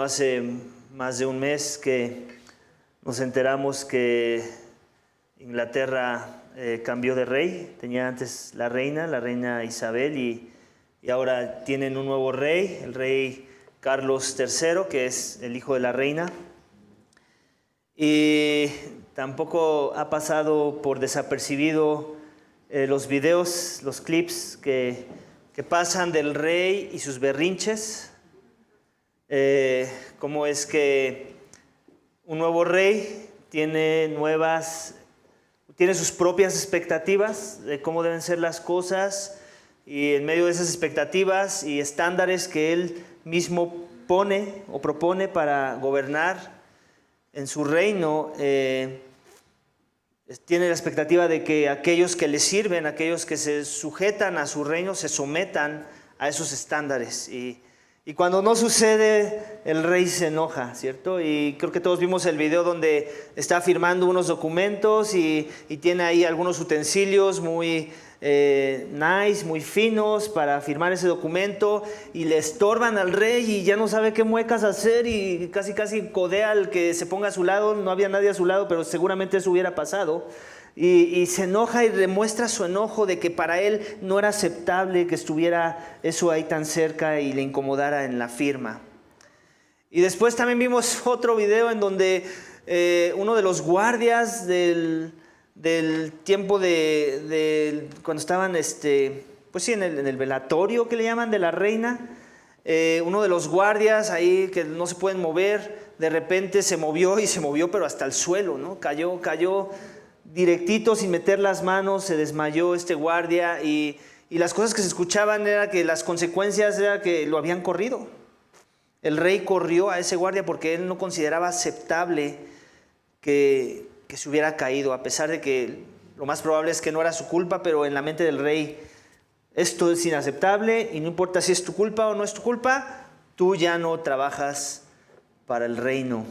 hace más de un mes que nos enteramos que Inglaterra cambió de rey. Tenía antes la reina Isabel, y ahora tienen un nuevo rey, el rey Carlos III, que es el hijo de la reina. Y tampoco ha pasado por desapercibido los videos, los clips que pasan del rey y sus berrinches. Cómo es que un nuevo rey tiene sus propias expectativas de cómo deben ser las cosas, y en medio de esas expectativas y estándares que él mismo pone o propone para gobernar en su reino, tiene la expectativa de que aquellos que le sirven, aquellos que se sujetan a su reino, se sometan a esos estándares. Y cuando no sucede, el rey se enoja, ¿cierto? Y creo que todos vimos el video donde está firmando unos documentos y tiene ahí algunos utensilios muy nice, muy finos para firmar ese documento, y le estorban al rey y ya no sabe qué muecas hacer, y casi codea al que se ponga a su lado. No había nadie a su lado, pero seguramente eso hubiera pasado. Y se enoja y demuestra su enojo de que para él no era aceptable que estuviera eso ahí tan cerca y le incomodara en la firma. Y después también vimos otro video en donde uno de los guardias del tiempo de cuando estaban pues sí, en el velatorio que le llaman de la reina, uno de los guardias ahí que no se pueden mover, de repente se movió pero hasta el suelo, ¿no? Cayó directito sin meter las manos, se desmayó este guardia, y las cosas que se escuchaban era que las consecuencias era que lo habían corrido. El rey corrió a ese guardia porque él no consideraba aceptable que se hubiera caído, a pesar de que lo más probable es que no era su culpa, pero en la mente del rey esto es inaceptable, y no importa si es tu culpa o no es tu culpa, tú ya no trabajas para el reino.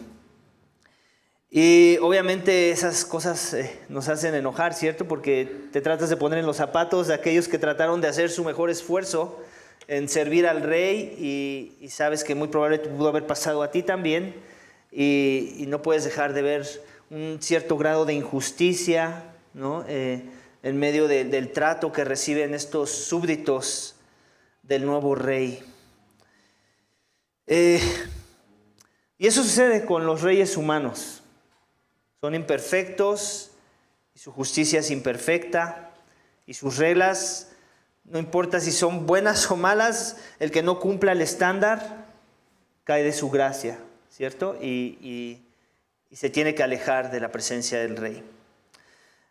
Y obviamente esas cosas nos hacen enojar, ¿cierto? Porque te tratas de poner en los zapatos de aquellos que trataron de hacer su mejor esfuerzo en servir al rey, y sabes que muy probablemente pudo haber pasado a ti también, y no puedes dejar de ver un cierto grado de injusticia, ¿no? En medio del trato que reciben estos súbditos del nuevo rey. Y eso sucede con los reyes humanos. Son imperfectos, y su justicia es imperfecta, y sus reglas, no importa si son buenas o malas, el que no cumpla el estándar cae de su gracia, ¿cierto? Y se tiene que alejar de la presencia del rey.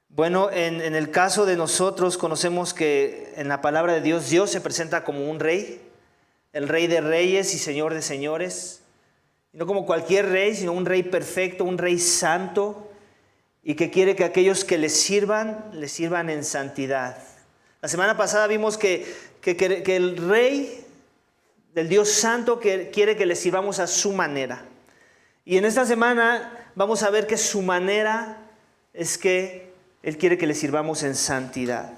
Bueno, en el caso de nosotros conocemos que en la palabra de Dios, Dios se presenta como un rey, el rey de reyes y señor de señores. No como cualquier rey, sino un rey perfecto, un rey santo, y que quiere que aquellos que le sirvan en santidad. La semana pasada vimos que el rey del Dios santo quiere que le sirvamos a su manera. Y en esta semana vamos a ver que su manera es que Él quiere que le sirvamos en santidad.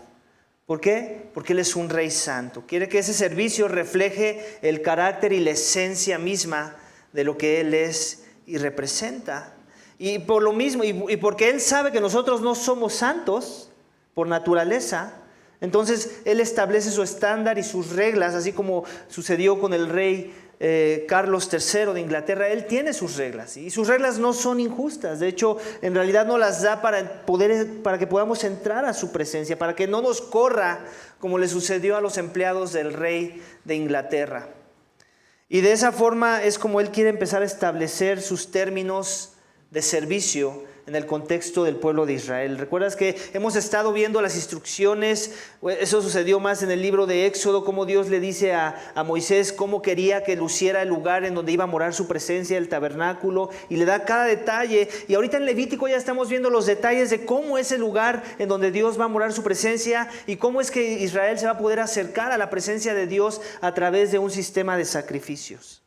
¿Por qué? Porque Él es un rey santo. Quiere que ese servicio refleje el carácter y la esencia misma de lo que Él es y representa. Y por lo mismo, y porque Él sabe que nosotros no somos santos por naturaleza, entonces Él establece su estándar y sus reglas, así como sucedió con el rey Carlos III de Inglaterra. Él tiene sus reglas, y sus reglas no son injustas. De hecho, en realidad no las da para que podamos entrar a su presencia, para que no nos corra como le sucedió a los empleados del rey de Inglaterra. Y de esa forma es como Él quiere empezar a establecer sus términos de servicio en el contexto del pueblo de Israel. ¿Recuerdas que hemos estado viendo las instrucciones? Eso sucedió más en el libro de Éxodo, cómo Dios le dice a Moisés cómo quería que luciera el lugar en donde iba a morar su presencia, el tabernáculo, y le da cada detalle. Y ahorita en Levítico ya estamos viendo los detalles de cómo es el lugar en donde Dios va a morar su presencia, y cómo es que Israel se va a poder acercar a la presencia de Dios a través de un sistema de sacrificios.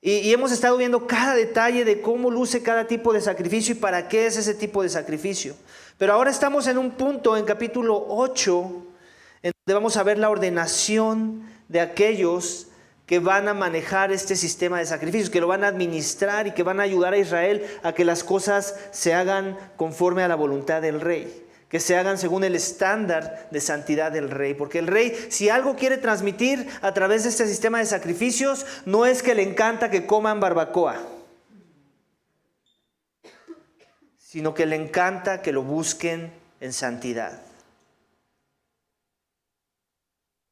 Y hemos estado viendo cada detalle de cómo luce cada tipo de sacrificio y para qué es ese tipo de sacrificio. Pero ahora estamos en un punto, en capítulo 8, en donde vamos a ver la ordenación de aquellos que van a manejar este sistema de sacrificios, que lo van a administrar y que van a ayudar a Israel a que las cosas se hagan conforme a la voluntad del rey, que se hagan según el estándar de santidad del rey. Porque el rey, si algo quiere transmitir a través de este sistema de sacrificios, no es que le encanta que coman barbacoa, sino que le encanta que lo busquen en santidad.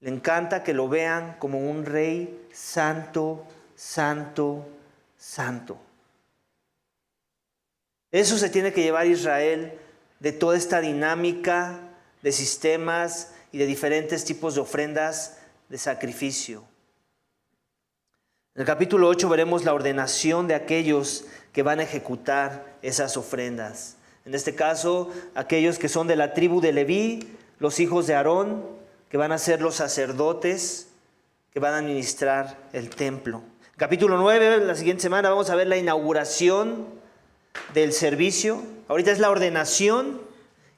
Le encanta que lo vean como un rey santo, santo, santo. Eso se tiene que llevar Israel de toda esta dinámica de sistemas y de diferentes tipos de ofrendas de sacrificio. En el capítulo 8 veremos la ordenación de aquellos que van a ejecutar esas ofrendas. En este caso, aquellos que son de la tribu de Leví, los hijos de Aarón, que van a ser los sacerdotes que van a administrar el templo. Capítulo 9, la siguiente semana vamos a ver la inauguración del servicio. Ahorita es la ordenación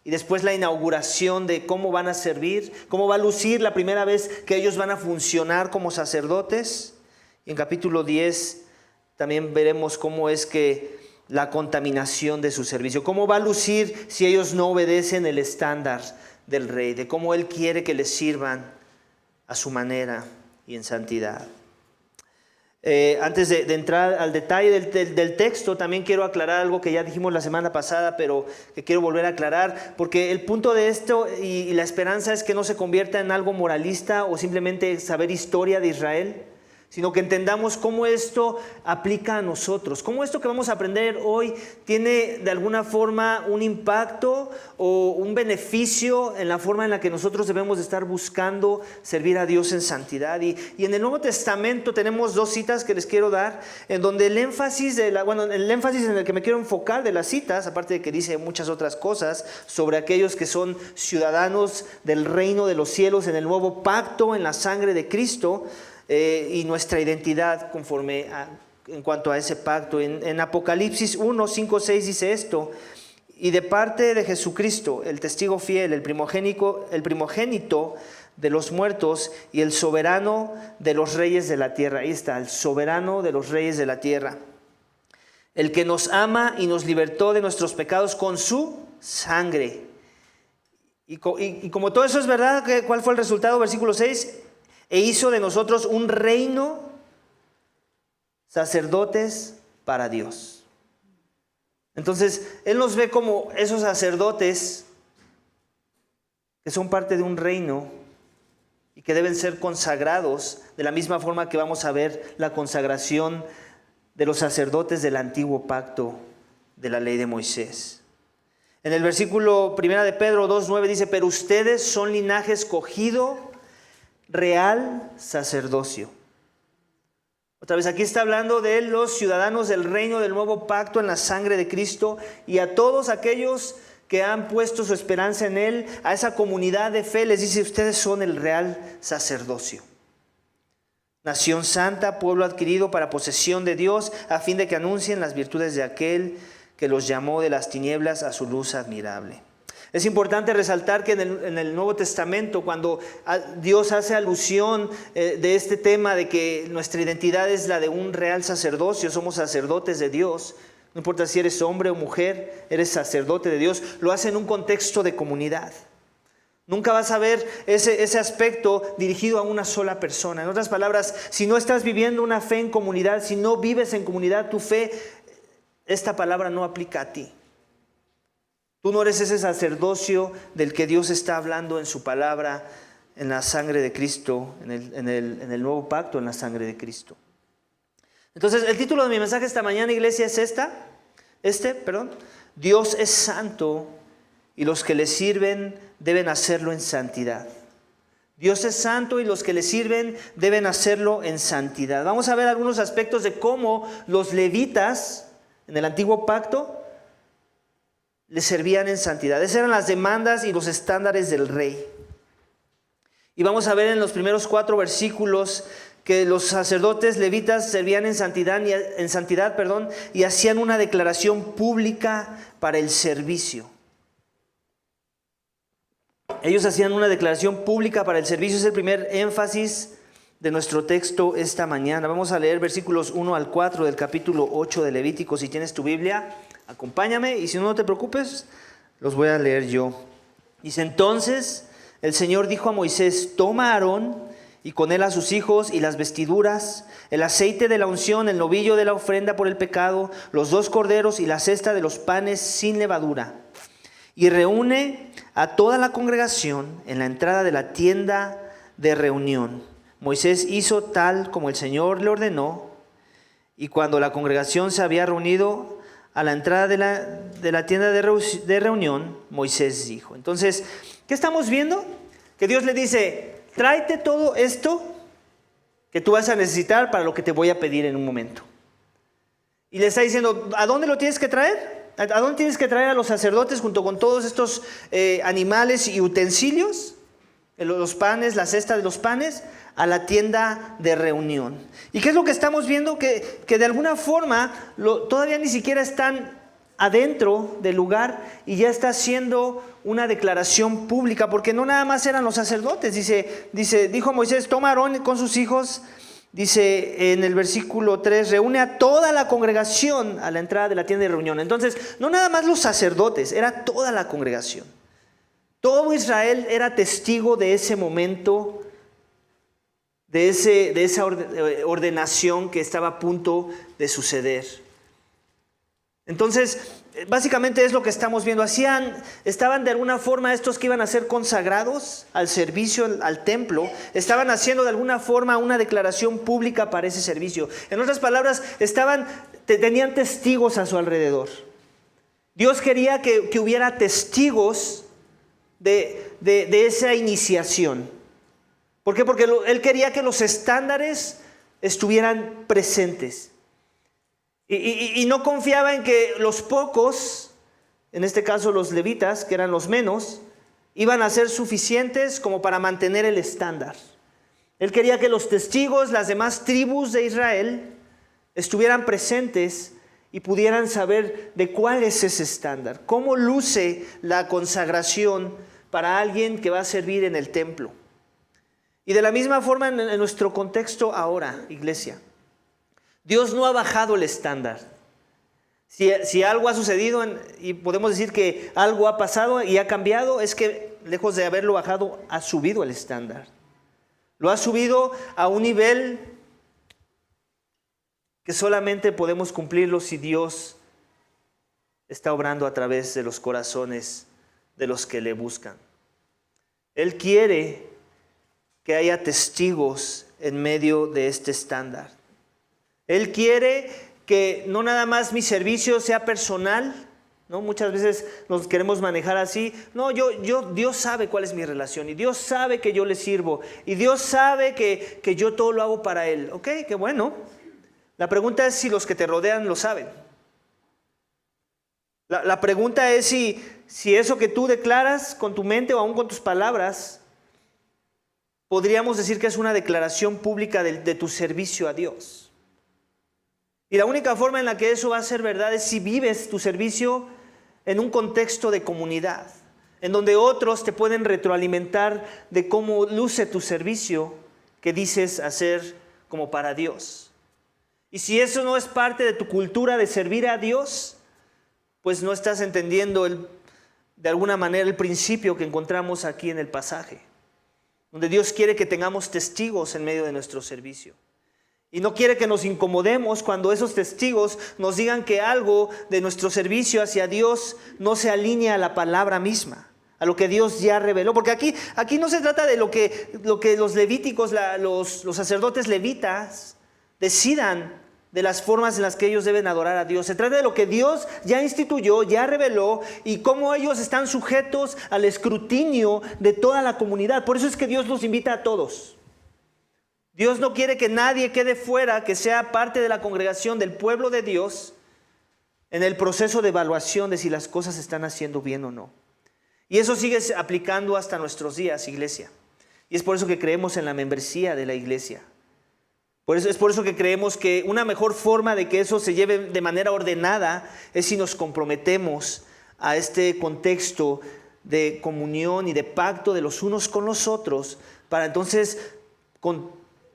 y después la inauguración de cómo van a servir, cómo va a lucir la primera vez que ellos van a funcionar como sacerdotes. Y en capítulo 10 también veremos cómo es que la contaminación de su servicio, cómo va a lucir si ellos no obedecen el estándar del rey, de cómo él quiere que les sirvan a su manera y en santidad. Antes de entrar al detalle del texto, también quiero aclarar algo que ya dijimos la semana pasada, pero que quiero volver a aclarar, porque el punto de esto y la esperanza es que no se convierta en algo moralista o simplemente saber historia de Israel, sino que entendamos cómo esto aplica a nosotros, cómo esto que vamos a aprender hoy tiene de alguna forma un impacto o un beneficio en la forma en la que nosotros debemos de estar buscando servir a Dios en santidad. Y en el Nuevo Testamento tenemos dos citas que les quiero dar, en donde el énfasis en el que me quiero enfocar de las citas, aparte de que dice muchas otras cosas sobre aquellos que son ciudadanos del reino de los cielos en el nuevo pacto, en la sangre de Cristo, y nuestra identidad en cuanto a ese pacto. En Apocalipsis 1, 5, 6 dice esto: y de parte de Jesucristo, el testigo fiel, el primogénito de los muertos y el soberano de los reyes de la tierra. Ahí está, el soberano de los reyes de la tierra. El que nos ama y nos libertó de nuestros pecados con su sangre. Y como todo eso es verdad, ¿cuál fue el resultado? Versículo 6. E hizo de nosotros un reino, sacerdotes para Dios. Entonces, Él nos ve como esos sacerdotes que son parte de un reino y que deben ser consagrados de la misma forma que vamos a ver la consagración de los sacerdotes del antiguo pacto de la ley de Moisés. En el versículo 1 de Pedro 2:9 dice: pero ustedes son linaje escogido, real sacerdocio. Otra vez aquí está hablando de los ciudadanos del reino del nuevo pacto en la sangre de Cristo, y a todos aquellos que han puesto su esperanza en Él, a esa comunidad de fe les dice: ustedes son el real sacerdocio. Nación santa, pueblo adquirido para posesión de Dios, a fin de que anuncien las virtudes de aquel que los llamó de las tinieblas a su luz admirable. Es importante resaltar que en el Nuevo Testamento, cuando Dios hace alusión de este tema de que nuestra identidad es la de un real sacerdocio, somos sacerdotes de Dios, no importa si eres hombre o mujer, eres sacerdote de Dios, lo hace en un contexto de comunidad. Nunca vas a ver ese aspecto dirigido a una sola persona. En otras palabras, si no estás viviendo una fe en comunidad, si no vives en comunidad tu fe, esta palabra no aplica a ti. Tú no eres ese sacerdocio del que Dios está hablando en su palabra, en la sangre de Cristo, en el nuevo pacto, en la sangre de Cristo. Entonces, el título de mi mensaje esta mañana, iglesia, es Dios es santo y los que le sirven deben hacerlo en santidad. Dios es santo y los que le sirven deben hacerlo en santidad. Vamos a ver algunos aspectos de cómo los levitas en el antiguo pacto le servían en santidad. Esas eran las demandas y los estándares del rey. Y vamos a ver en los primeros 4 versículos que los sacerdotes levitas servían en santidad, y hacían una declaración pública para el servicio. Ellos hacían una declaración pública para el servicio. Es el primer énfasis de nuestro texto esta mañana. Vamos a leer versículos 1 al 4 del capítulo 8 de Levítico. Si tienes tu Biblia, acompáñame, y si no, no te preocupes, los voy a leer yo. Dice: entonces el Señor dijo a Moisés: toma a Aarón y con él a sus hijos y las vestiduras, el aceite de la unción, el novillo de la ofrenda por el pecado, los 2 corderos y la cesta de los panes sin levadura. Y reúne a toda la congregación en la entrada de la tienda de reunión. Moisés hizo tal como el Señor le ordenó, y cuando la congregación se había reunido a la entrada de la tienda de reunión, Moisés dijo. Entonces, ¿qué estamos viendo? Que Dios le dice: tráete todo esto que tú vas a necesitar para lo que te voy a pedir en un momento. Y le está diciendo: ¿a dónde lo tienes que traer? ¿A dónde tienes que traer a los sacerdotes junto con todos estos animales y utensilios? Los panes, la cesta de los panes, a la tienda de reunión. ¿Y qué es lo que estamos viendo? Que de alguna forma todavía ni siquiera están adentro del lugar y ya está haciendo una declaración pública, porque no nada más eran los sacerdotes. Dijo Moisés: toma a Aarón con sus hijos, dice en el versículo 3, reúne a toda la congregación a la entrada de la tienda de reunión. Entonces, no nada más los sacerdotes, era toda la congregación. Todo Israel era testigo de ese momento, de esa ordenación que estaba a punto de suceder. Entonces, básicamente es lo que estamos viendo. Estaban de alguna forma estos que iban a ser consagrados al servicio, al templo, estaban haciendo de alguna forma una declaración pública para ese servicio. En otras palabras, tenían testigos a su alrededor. Dios quería que hubiera testigos de esa iniciación. ¿Por qué? Porque Él quería que los estándares estuvieran presentes. Y no confiaba en que los pocos, en este caso los levitas, que eran los menos, iban a ser suficientes como para mantener el estándar. Él quería que los testigos, las demás tribus de Israel, estuvieran presentes y pudieran saber de cuál es ese estándar, cómo luce la consagración para alguien que va a servir en el templo. Y de la misma forma en nuestro contexto ahora, iglesia, Dios no ha bajado el estándar. Si algo ha sucedido y podemos decir que algo ha pasado y ha cambiado, es que lejos de haberlo bajado, ha subido el estándar. Lo ha subido a un nivel que solamente podemos cumplirlo si Dios está obrando a través de los corazones de los que le buscan. Él quiere que haya testigos en medio de este estándar. Él quiere que no nada más mi servicio sea personal, ¿no? Muchas veces nos queremos manejar así. No, Dios sabe cuál es mi relación, y Dios sabe que yo le sirvo, y Dios sabe que yo todo lo hago para Él. Ok, qué bueno. La pregunta es si los que te rodean lo saben. La pregunta es si eso que tú declaras con tu mente o aún con tus palabras, podríamos decir que es una declaración pública de tu servicio a Dios. Y la única forma en la que eso va a ser verdad es si vives tu servicio en un contexto de comunidad, en donde otros te pueden retroalimentar de cómo luce tu servicio que dices hacer como para Dios. Y si eso no es parte de tu cultura de servir a Dios, pues no estás entendiendo de alguna manera el principio que encontramos aquí en el pasaje, donde Dios quiere que tengamos testigos en medio de nuestro servicio. Y no quiere que nos incomodemos cuando esos testigos nos digan que algo de nuestro servicio hacia Dios no se alinea a la palabra misma, a lo que Dios ya reveló. Porque aquí no se trata de lo que los levíticos, los sacerdotes levitas decidan de las formas en las que ellos deben adorar a Dios. Se trata de lo que Dios ya instituyó, ya reveló, y cómo ellos están sujetos al escrutinio de toda la comunidad. Por eso es que Dios los invita a todos. Dios no quiere que nadie quede fuera, que sea parte de la congregación del pueblo de Dios en el proceso de evaluación de si las cosas se están haciendo bien o no. Y eso sigue aplicando hasta nuestros días, iglesia. Y es por eso que creemos en la membresía de la iglesia. Es por eso que creemos que una mejor forma de que eso se lleve de manera ordenada es si nos comprometemos a este contexto de comunión y de pacto de los unos con los otros, para entonces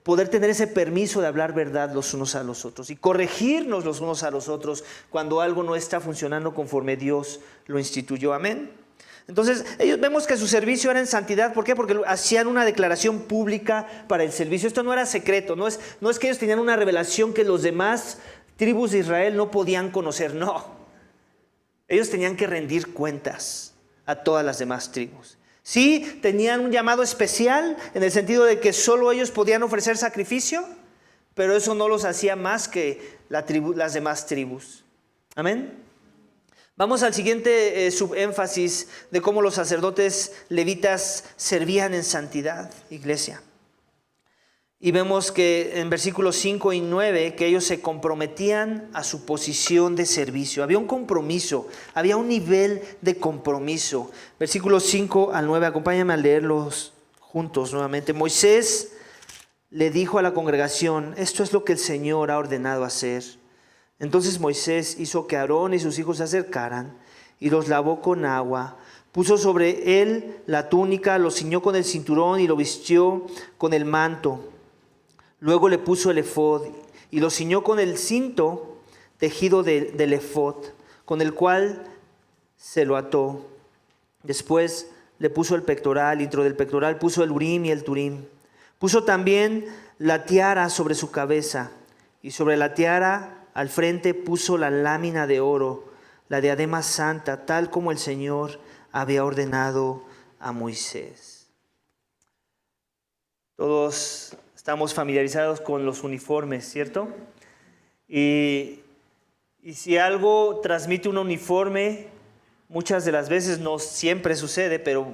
poder tener ese permiso de hablar verdad los unos a los otros y corregirnos los unos a los otros cuando algo no está funcionando conforme Dios lo instituyó. Amén. Entonces, ellos vemos que su servicio era en santidad. ¿Por qué? Porque hacían una declaración pública para el servicio. Esto no era secreto, no es que ellos tenían una revelación que los demás tribus de Israel no podían conocer, no. Ellos tenían que rendir cuentas a todas las demás tribus. Sí, tenían un llamado especial en el sentido de que solo ellos podían ofrecer sacrificio, pero eso no los hacía más que las demás tribus. Amén. Vamos al siguiente subénfasis de cómo los sacerdotes levitas servían en santidad, iglesia. Y vemos que en versículos 5 y 9 que ellos se comprometían a su posición de servicio. Había un compromiso, había un nivel de compromiso. Versículos 5 al 9, acompáñame a leerlos juntos nuevamente. Moisés le dijo a la congregación: esto es lo que el Señor ha ordenado hacer. Entonces Moisés hizo que Aarón y sus hijos se acercaran y los lavó con agua. Puso sobre él la túnica, lo ciñó con el cinturón y lo vistió con el manto. Luego le puso el efod y lo ciñó con el cinto tejido del efod, con el cual se lo ató. Después le puso el pectoral, y dentro del pectoral puso el urim y el turim. Puso también la tiara sobre su cabeza, y sobre la tiara al frente puso la lámina de oro, la diadema santa, tal como el Señor había ordenado a Moisés. Todos estamos familiarizados con los uniformes, ¿cierto? Y si algo transmite un uniforme, muchas de las veces, no siempre sucede, pero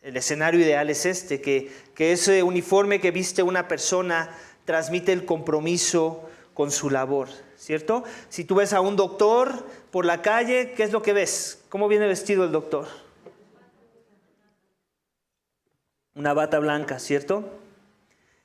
el escenario ideal es este, que ese uniforme que viste una persona transmite el compromiso con su labor, ¿cierto? Si tú ves a un doctor por la calle, ¿qué es lo que ves? ¿Cómo viene vestido el doctor? Una bata blanca, ¿cierto?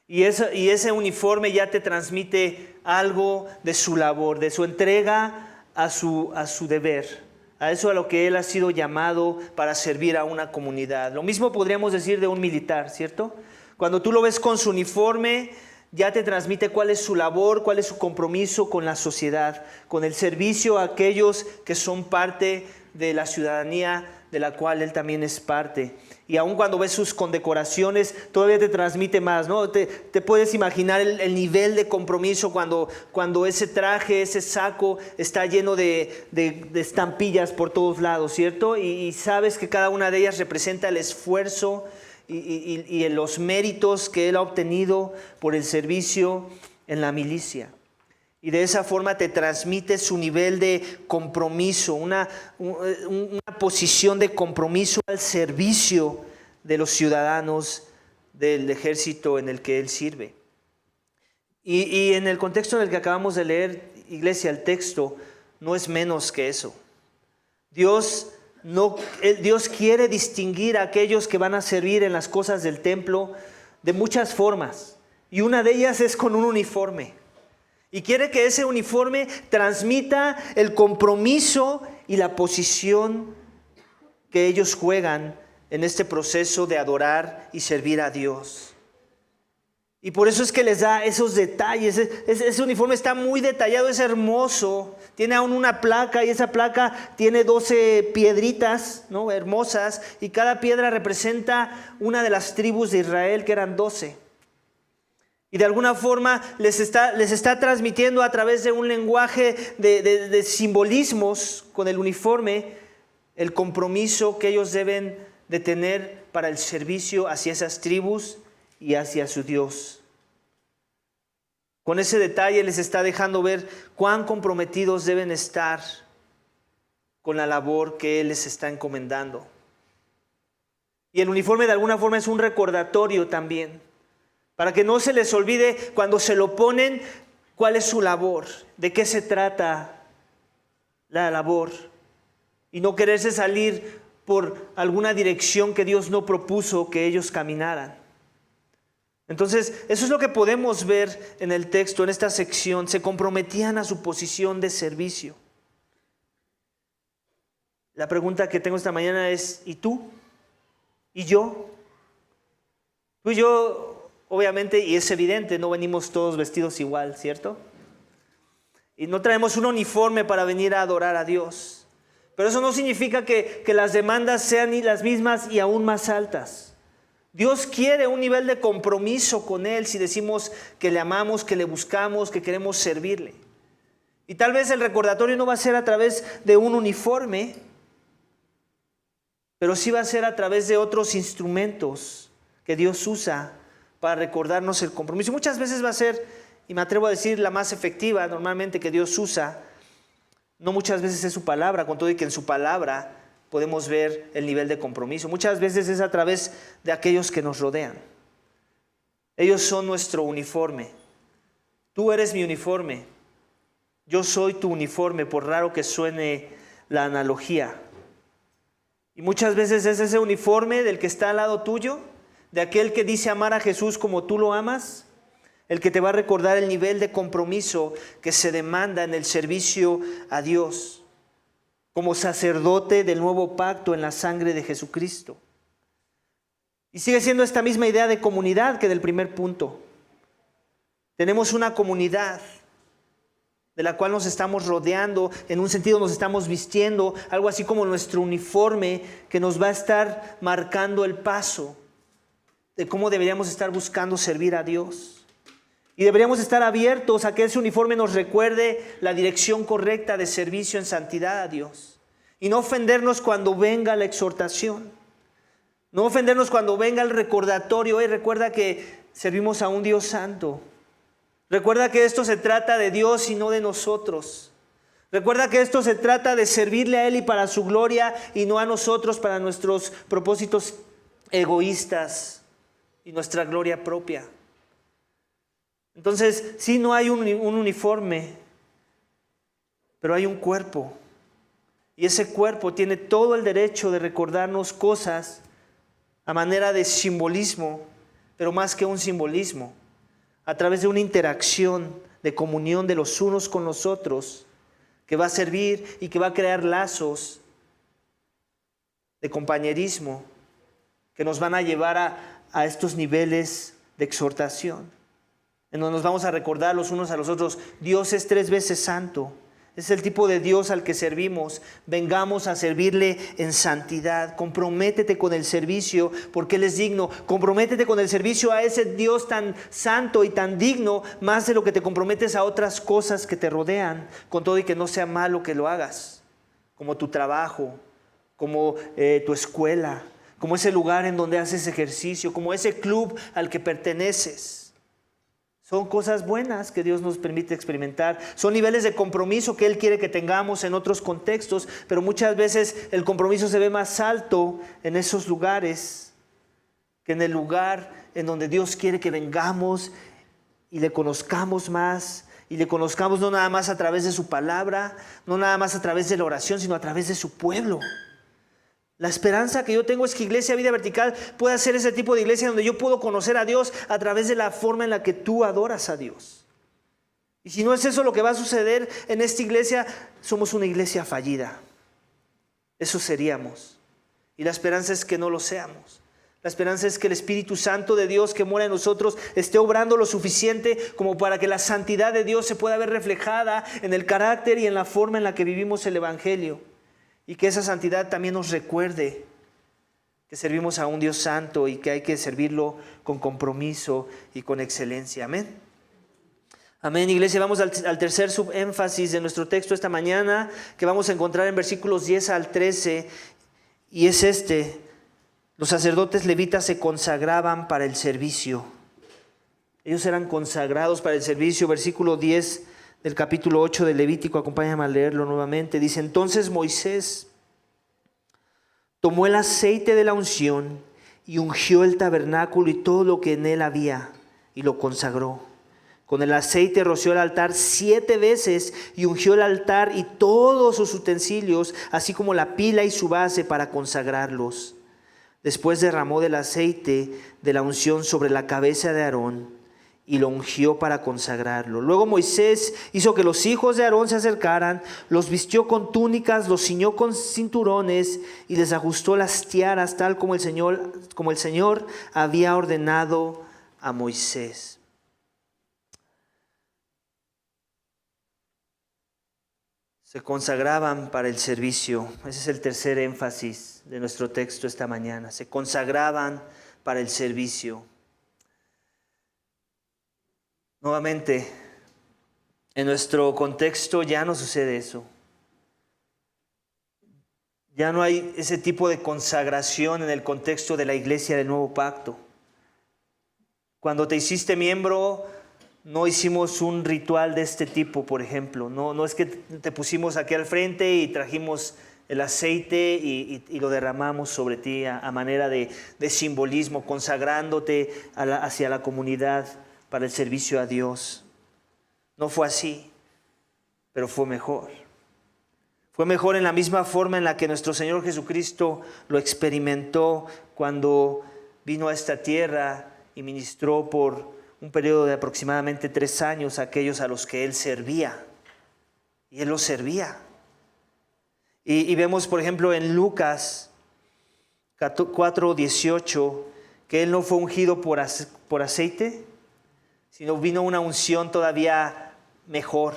Y ese uniforme ya te transmite algo de su labor, de su entrega a su deber, a eso a lo que él ha sido llamado para servir a una comunidad. Lo mismo podríamos decir de un militar, ¿cierto? Cuando tú lo ves con su uniforme, ya te transmite cuál es su labor, cuál es su compromiso con la sociedad, con el servicio a aquellos que son parte de la ciudadanía de la cual él también es parte. Y aun cuando ves sus condecoraciones, todavía te transmite más, ¿no? Te puedes imaginar el nivel de compromiso cuando ese traje, ese saco está lleno de estampillas por todos lados, ¿cierto? Y sabes que cada una de ellas representa el esfuerzo y los méritos que él ha obtenido por el servicio en la milicia. Y de esa forma te transmite su nivel de compromiso, una posición de compromiso al servicio de los ciudadanos del ejército en el que él sirve. Y en el contexto en el que acabamos de leer, iglesia, el texto no es menos que eso. Dios quiere distinguir a aquellos que van a servir en las cosas del templo de muchas formas. Y una de ellas es con un uniforme. Y quiere que ese uniforme transmita el compromiso y la posición que ellos juegan en este proceso de adorar y servir a Dios. Y por eso es que les da esos detalles. Ese uniforme está muy detallado, es hermoso. Tiene aún una placa y esa placa tiene 12 piedritas, ¿no?, hermosas. Y cada piedra representa una de las tribus de Israel, que eran 12. Y de alguna forma les está transmitiendo a través de un lenguaje de simbolismos con el uniforme el compromiso que ellos deben de tener para el servicio hacia esas tribus y hacia su Dios. Con ese detalle les está dejando ver cuán comprometidos deben estar con la labor que Él les está encomendando. Y el uniforme de alguna forma es un recordatorio también, para que no se les olvide cuando se lo ponen cuál es su labor, de qué se trata la labor, y no quererse salir por alguna dirección que Dios no propuso que ellos caminaran. Entonces, eso es lo que podemos ver en el texto, en esta sección. Se comprometían a su posición de servicio. La pregunta que tengo esta mañana es: ¿y tú? ¿Y yo? Tú y yo Obviamente, y es evidente, no venimos todos vestidos igual, ¿cierto? Y no traemos un uniforme para venir a adorar a Dios. Pero eso no significa que las demandas sean las mismas y aún más altas. Dios quiere un nivel de compromiso con Él si decimos que le amamos, que le buscamos, que queremos servirle. Y tal vez el recordatorio no va a ser a través de un uniforme, pero sí va a ser a través de otros instrumentos que Dios usa para recordarnos el compromiso. Muchas veces va a ser, y me atrevo a decir, la más efectiva normalmente que Dios usa. No muchas veces es su palabra, con todo y que en su palabra podemos ver el nivel de compromiso. Muchas veces es a través de aquellos que nos rodean. Ellos son nuestro uniforme. Tú eres mi uniforme. Yo soy tu uniforme, por raro que suene la analogía. Y muchas veces es ese uniforme del que está al lado tuyo, de aquel que dice amar a Jesús como tú lo amas, el que te va a recordar el nivel de compromiso que se demanda en el servicio a Dios, como sacerdote del nuevo pacto en la sangre de Jesucristo. Y sigue siendo esta misma idea de comunidad que del primer punto. Tenemos una comunidad de la cual nos estamos rodeando, en un sentido nos estamos vistiendo, algo así como nuestro uniforme que nos va a estar marcando el paso de cómo deberíamos estar buscando servir a Dios. Y deberíamos estar abiertos a que ese uniforme nos recuerde la dirección correcta de servicio en santidad a Dios. Y no ofendernos cuando venga la exhortación. No ofendernos cuando venga el recordatorio. Recuerda que servimos a un Dios santo. Recuerda que esto se trata de Dios y no de nosotros. Recuerda que esto se trata de servirle a Él y para su gloria y no a nosotros para nuestros propósitos egoístas y nuestra gloria propia. Entonces, sí, no hay un uniforme, pero hay un cuerpo. Y ese cuerpo tiene todo el derecho de recordarnos cosas a manera de simbolismo, pero más que un simbolismo, a través de una interacción de comunión de los unos con los otros, que va a servir y que va a crear lazos de compañerismo que nos van a llevar a estos niveles de exhortación, en donde nos vamos a recordar los unos a los otros. Dios es 3 veces santo. Es el tipo de Dios al que servimos. Vengamos a servirle en santidad. Comprométete con el servicio porque Él es digno. Comprométete con el servicio a ese Dios tan santo y tan digno, más de lo que te comprometes a otras cosas que te rodean, con todo y que no sea malo que lo hagas, como tu trabajo, como tu escuela, como ese lugar en donde haces ejercicio, como ese club al que perteneces. Son cosas buenas que Dios nos permite experimentar. Son niveles de compromiso que Él quiere que tengamos en otros contextos, pero muchas veces el compromiso se ve más alto en esos lugares que en el lugar en donde Dios quiere que vengamos y le conozcamos más. Y le conozcamos no nada más a través de su palabra, no nada más a través de la oración, sino a través de su pueblo. La esperanza que yo tengo es que Iglesia Vida Vertical pueda ser ese tipo de iglesia donde yo puedo conocer a Dios a través de la forma en la que tú adoras a Dios. Y si no es eso lo que va a suceder en esta iglesia, somos una iglesia fallida. Eso seríamos. Y la esperanza es que no lo seamos. La esperanza es que el Espíritu Santo de Dios que mora en nosotros esté obrando lo suficiente como para que la santidad de Dios se pueda ver reflejada en el carácter y en la forma en la que vivimos el Evangelio. Y que esa santidad también nos recuerde que servimos a un Dios santo y que hay que servirlo con compromiso y con excelencia. Amén. Amén, iglesia. Vamos al tercer subénfasis de nuestro texto esta mañana, que vamos a encontrar en versículos 10 al 13. Y es este: los sacerdotes levitas se consagraban para el servicio. Ellos eran consagrados para el servicio. Versículo 10 del capítulo 8 de Levítico, acompáñame a leerlo nuevamente. Dice: entonces Moisés tomó el aceite de la unción y ungió el tabernáculo y todo lo que en él había, y lo consagró. Con el aceite roció el altar 7 veces y ungió el altar y todos sus utensilios, así como la pila y su base, para consagrarlos. Después derramó del aceite de la unción sobre la cabeza de Aarón y lo ungió para consagrarlo. Luego Moisés hizo que los hijos de Aarón se acercaran, los vistió con túnicas, los ciñó con cinturones y les ajustó las tiaras, tal como el Señor había ordenado a Moisés. Se consagraban para el servicio. Ese es el tercer énfasis de nuestro texto esta mañana. Se consagraban para el servicio. Nuevamente, en nuestro contexto ya no sucede eso. Ya no hay ese tipo de consagración en el contexto de la iglesia del Nuevo Pacto. Cuando te hiciste miembro, no hicimos un ritual de este tipo, por ejemplo. No es que te pusimos aquí al frente y trajimos el aceite y lo derramamos sobre ti a manera de simbolismo, consagrándote hacia la comunidad para el servicio a Dios. No fue así, pero fue mejor. Fue mejor en la misma forma en la que nuestro Señor Jesucristo lo experimentó cuando vino a esta tierra y ministró por un periodo de aproximadamente 3 años a aquellos a los que Él servía. Y Él los servía. Y vemos, por ejemplo, en Lucas 4:18, que Él no fue ungido por aceite, sino vino una unción todavía mejor.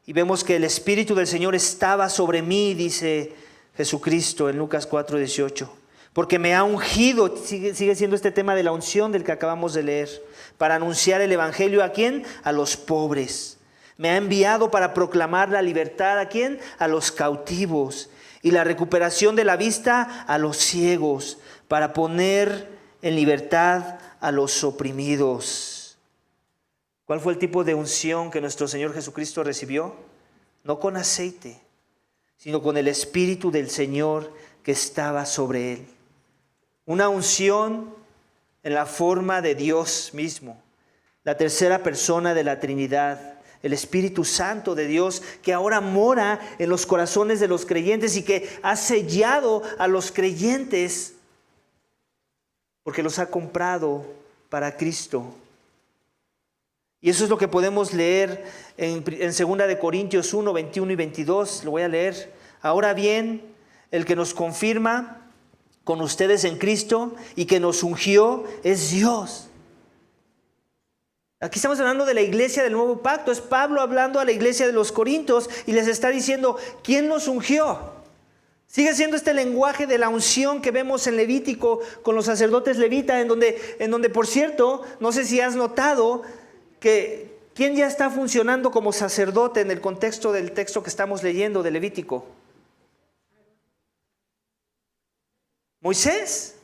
Y vemos que el Espíritu del Señor estaba sobre mí, dice Jesucristo en Lucas 4:18. Porque me ha ungido, sigue siendo este tema de la unción del que acabamos de leer, para anunciar el Evangelio, ¿a quién? A los pobres. Me ha enviado para proclamar la libertad, ¿a quién? A los cautivos, y la recuperación de la vista a los ciegos, para poner en libertad a los oprimidos. ¿Cuál fue el tipo de unción que nuestro Señor Jesucristo recibió? No con aceite, sino con el Espíritu del Señor que estaba sobre Él. Una unción en la forma de Dios mismo, la tercera persona de la Trinidad, el Espíritu Santo de Dios, que ahora mora en los corazones de los creyentes y que ha sellado a los creyentes porque los ha comprado para Cristo. Y eso es lo que podemos leer en 2 de Corintios 1, 21 y 22. Lo voy a leer. Ahora bien, el que nos confirma con ustedes en Cristo y que nos ungió es Dios. Aquí estamos hablando de la iglesia del Nuevo Pacto. Es Pablo hablando a la iglesia de los Corintios y les está diciendo, ¿quién nos ungió? Sigue siendo este lenguaje de la unción que vemos en Levítico con los sacerdotes levitas, en donde, por cierto, no sé si has notado que ¿quién ya está funcionando como sacerdote en el contexto del texto que estamos leyendo de Levítico? Moisés.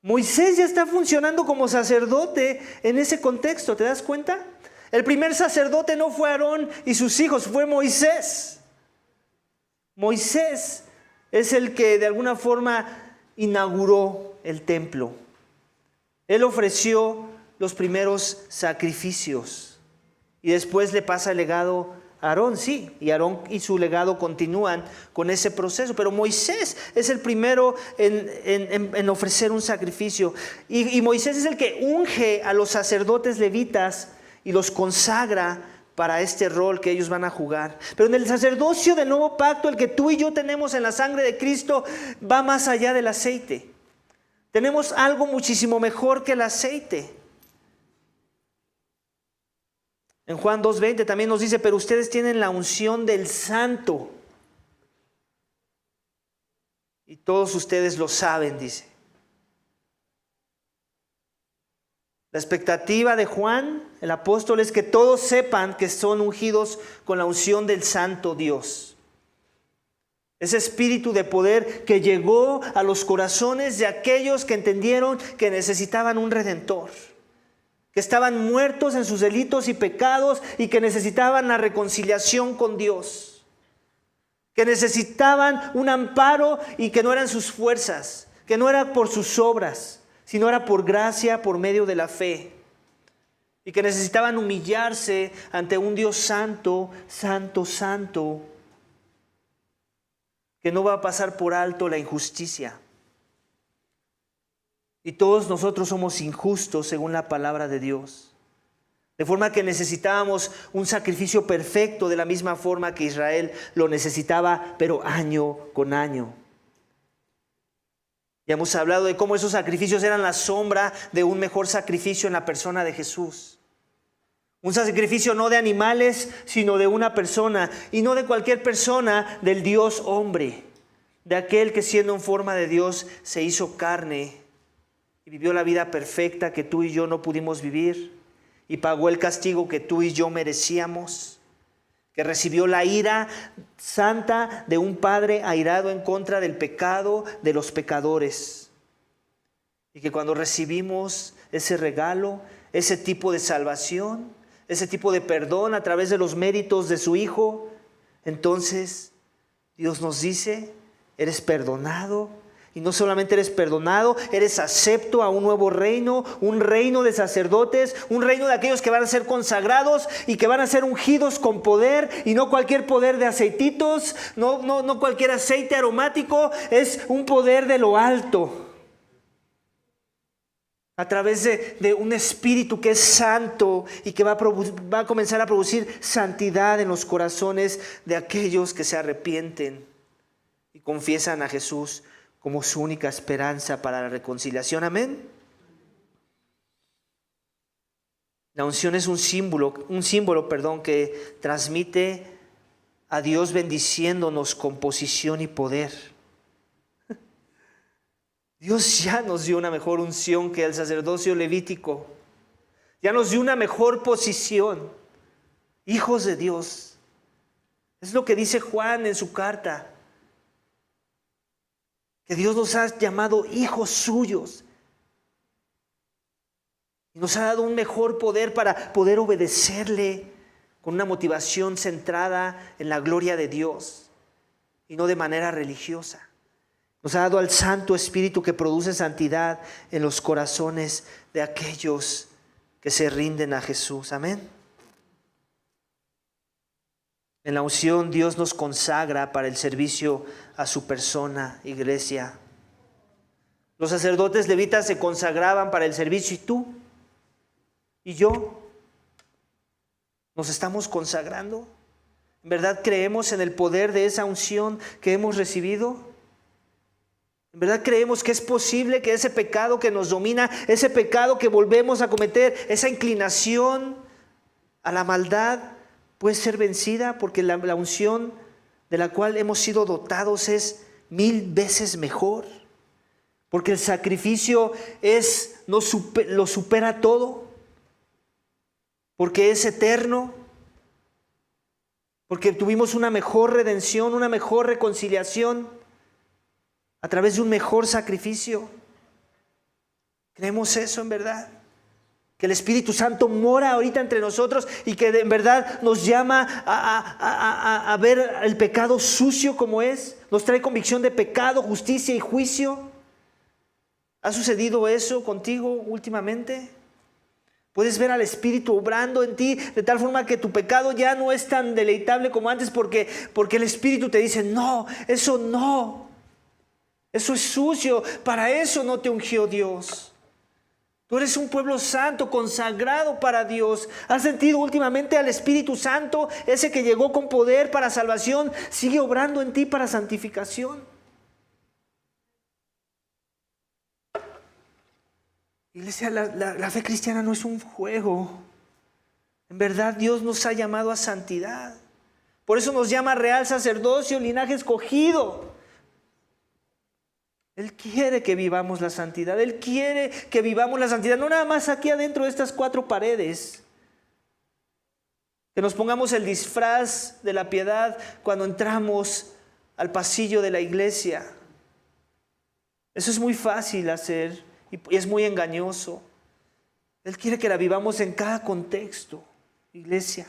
Moisés ya está funcionando como sacerdote en ese contexto, ¿te das cuenta? El primer sacerdote no fue Aarón y sus hijos, fue Moisés. Moisés es el que de alguna forma inauguró el templo. Él ofreció los primeros sacrificios y después le pasa el legado a Aarón, sí, y Aarón y su legado continúan con ese proceso, pero Moisés es el primero en ofrecer un sacrificio y Moisés es el que unge a los sacerdotes levitas y los consagra para este rol que ellos van a jugar. Pero en el sacerdocio del Nuevo Pacto, el que tú y yo tenemos en la sangre de Cristo, va más allá del aceite. Tenemos algo muchísimo mejor que el aceite. En Juan 2:20 también nos dice, pero ustedes tienen la unción del Santo. Y todos ustedes lo saben, dice. La expectativa de Juan, el apóstol, es que todos sepan que son ungidos con la unción del Santo Dios. Ese espíritu de poder que llegó a los corazones de aquellos que entendieron que necesitaban un redentor. Que estaban muertos en sus delitos y pecados y que necesitaban la reconciliación con Dios. Que necesitaban un amparo y que no eran sus fuerzas, que no era por sus obras, sino era por gracia, por medio de la fe. Y que necesitaban humillarse ante un Dios santo, santo, santo, que no va a pasar por alto la injusticia. Y todos nosotros somos injustos según la palabra de Dios. De forma que necesitábamos un sacrificio perfecto de la misma forma que Israel lo necesitaba, pero año con año. Ya hemos hablado de cómo esos sacrificios eran la sombra de un mejor sacrificio en la persona de Jesús. Un sacrificio no de animales, sino de una persona. Y no de cualquier persona, del Dios hombre. De aquel que siendo en forma de Dios se hizo carne y vivió la vida perfecta que tú y yo no pudimos vivir. Y pagó el castigo que tú y yo merecíamos. Que recibió la ira santa de un Padre airado en contra del pecado de los pecadores. Y que cuando recibimos ese regalo, ese tipo de salvación, ese tipo de perdón a través de los méritos de su Hijo, entonces Dios nos dice, eres perdonado. Y no solamente eres perdonado, eres acepto a un nuevo reino, un reino de sacerdotes, un reino de aquellos que van a ser consagrados y que van a ser ungidos con poder, y no cualquier poder de aceititos, no cualquier aceite aromático, es un poder de lo alto. A través de un espíritu que es santo y que va a comenzar a producir santidad en los corazones de aquellos que se arrepienten y confiesan a Jesús como su única esperanza para la reconciliación. Amén. La unción es un símbolo, que transmite a Dios bendiciéndonos con posición y poder. Dios ya nos dio una mejor unción que el sacerdocio levítico. Ya nos dio una mejor posición. Hijos de Dios. Es lo que dice Juan en su carta. Que Dios nos ha llamado hijos suyos. Y nos ha dado un mejor poder para poder obedecerle con una motivación centrada en la gloria de Dios y no de manera religiosa. Nos ha dado al Santo Espíritu que produce santidad en los corazones de aquellos que se rinden a Jesús. Amén. En la unción Dios nos consagra para el servicio a su persona, iglesia. Los sacerdotes levitas se consagraban para el servicio, y tú y yo nos estamos consagrando. ¿En verdad creemos en el poder de esa unción que hemos recibido? ¿En verdad creemos que es posible que ese pecado que nos domina, ese pecado que volvemos a cometer, esa inclinación a la maldad, puede ser vencida? Porque la unción de la cual hemos sido dotados es 1000 veces mejor. Porque el sacrificio lo supera todo. Porque es eterno. Porque tuvimos una mejor redención, una mejor reconciliación a través de un mejor sacrificio. ¿Creemos eso en verdad? Que el Espíritu Santo mora ahorita entre nosotros y que en verdad nos llama a ver el pecado sucio como es. Nos trae convicción de pecado, justicia y juicio. ¿Ha sucedido eso contigo últimamente? Puedes ver al Espíritu obrando en ti de tal forma que tu pecado ya no es tan deleitable como antes porque el Espíritu te dice, no, eso no. Eso es sucio, para eso no te ungió Dios. Tú eres un pueblo santo, consagrado para Dios. ¿Has sentido últimamente al Espíritu Santo, ese que llegó con poder para salvación, sigue obrando en ti para santificación? Iglesia, la fe cristiana no es un juego. En verdad Dios nos ha llamado a santidad. Por eso nos llama real sacerdocio, linaje escogido. Él quiere que vivamos la santidad. Él quiere que vivamos la santidad. No nada más aquí adentro de estas 4 paredes. Que nos pongamos el disfraz de la piedad cuando entramos al pasillo de la iglesia. Eso es muy fácil hacer y es muy engañoso. Él quiere que la vivamos en cada contexto, iglesia.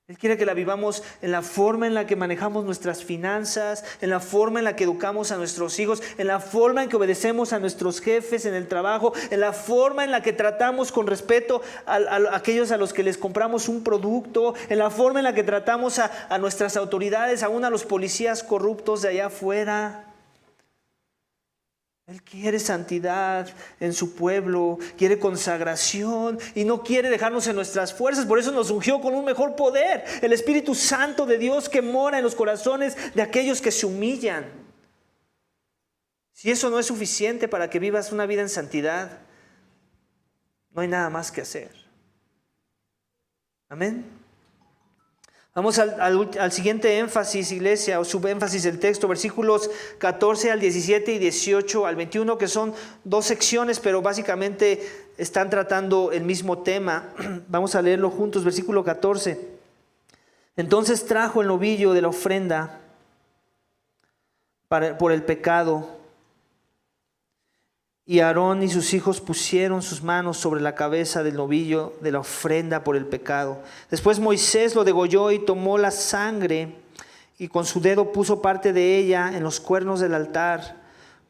Él quiere que la vivamos en la forma en la que manejamos nuestras finanzas, en la forma en la que educamos a nuestros hijos, en la forma en que obedecemos a nuestros jefes en el trabajo, en la forma en la que tratamos con respeto a aquellos a los que les compramos un producto, en la forma en la que tratamos a nuestras autoridades, aún a los policías corruptos de allá afuera. Él quiere santidad en su pueblo, quiere consagración y no quiere dejarnos en nuestras fuerzas. Por eso nos ungió con un mejor poder, el Espíritu Santo de Dios que mora en los corazones de aquellos que se humillan. Si eso no es suficiente para que vivas una vida en santidad, no hay nada más que hacer. Amén. Vamos al siguiente énfasis, iglesia, o subénfasis del texto, versículos 14 al 17 y 18 al 21, que son dos secciones, pero básicamente están tratando el mismo tema. Vamos a leerlo juntos, versículo 14. Entonces trajo el novillo de la ofrenda por el pecado, y Aarón y sus hijos pusieron sus manos sobre la cabeza del novillo de la ofrenda por el pecado. Después Moisés lo degolló y tomó la sangre y con su dedo puso parte de ella en los cuernos del altar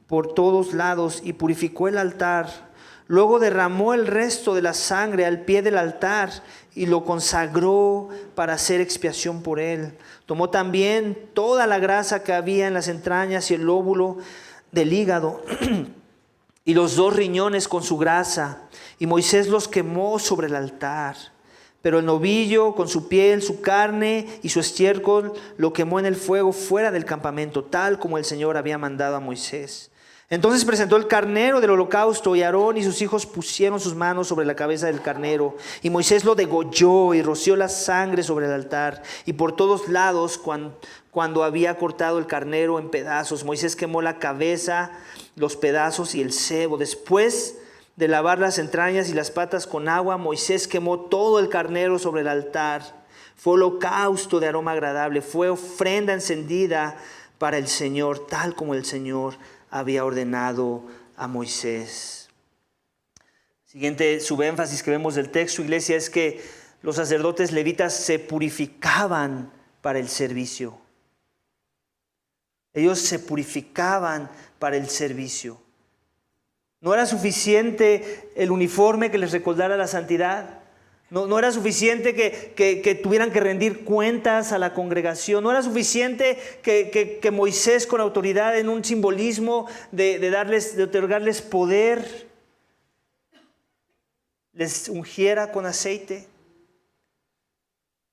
por todos lados y purificó el altar. Luego derramó el resto de la sangre al pie del altar y lo consagró para hacer expiación por él. Tomó también toda la grasa que había en las entrañas y el lóbulo del hígado y los 2 riñones con su grasa, y Moisés los quemó sobre el altar. Pero el novillo con su piel, su carne y su estiércol lo quemó en el fuego fuera del campamento, tal como el Señor había mandado a Moisés. Entonces presentó el carnero del holocausto, y Aarón y sus hijos pusieron sus manos sobre la cabeza del carnero, y Moisés lo degolló y roció la sangre sobre el altar. Y por todos lados, cuando había cortado el carnero en pedazos, Moisés quemó la cabeza, los pedazos y el sebo. Después de lavar las entrañas y las patas con agua, Moisés quemó todo el carnero sobre el altar. Fue holocausto de aroma agradable, fue ofrenda encendida para el Señor, tal como el Señor había ordenado a Moisés. Siguiente subénfasis que vemos del texto, iglesia, es que los sacerdotes levitas se purificaban para el servicio. Ellos se purificaban para el servicio. No era suficiente el uniforme que les recordara la santidad. No era suficiente que tuvieran que rendir cuentas a la congregación. No era suficiente que Moisés, con autoridad en un simbolismo de otorgarles poder, les ungiera con aceite.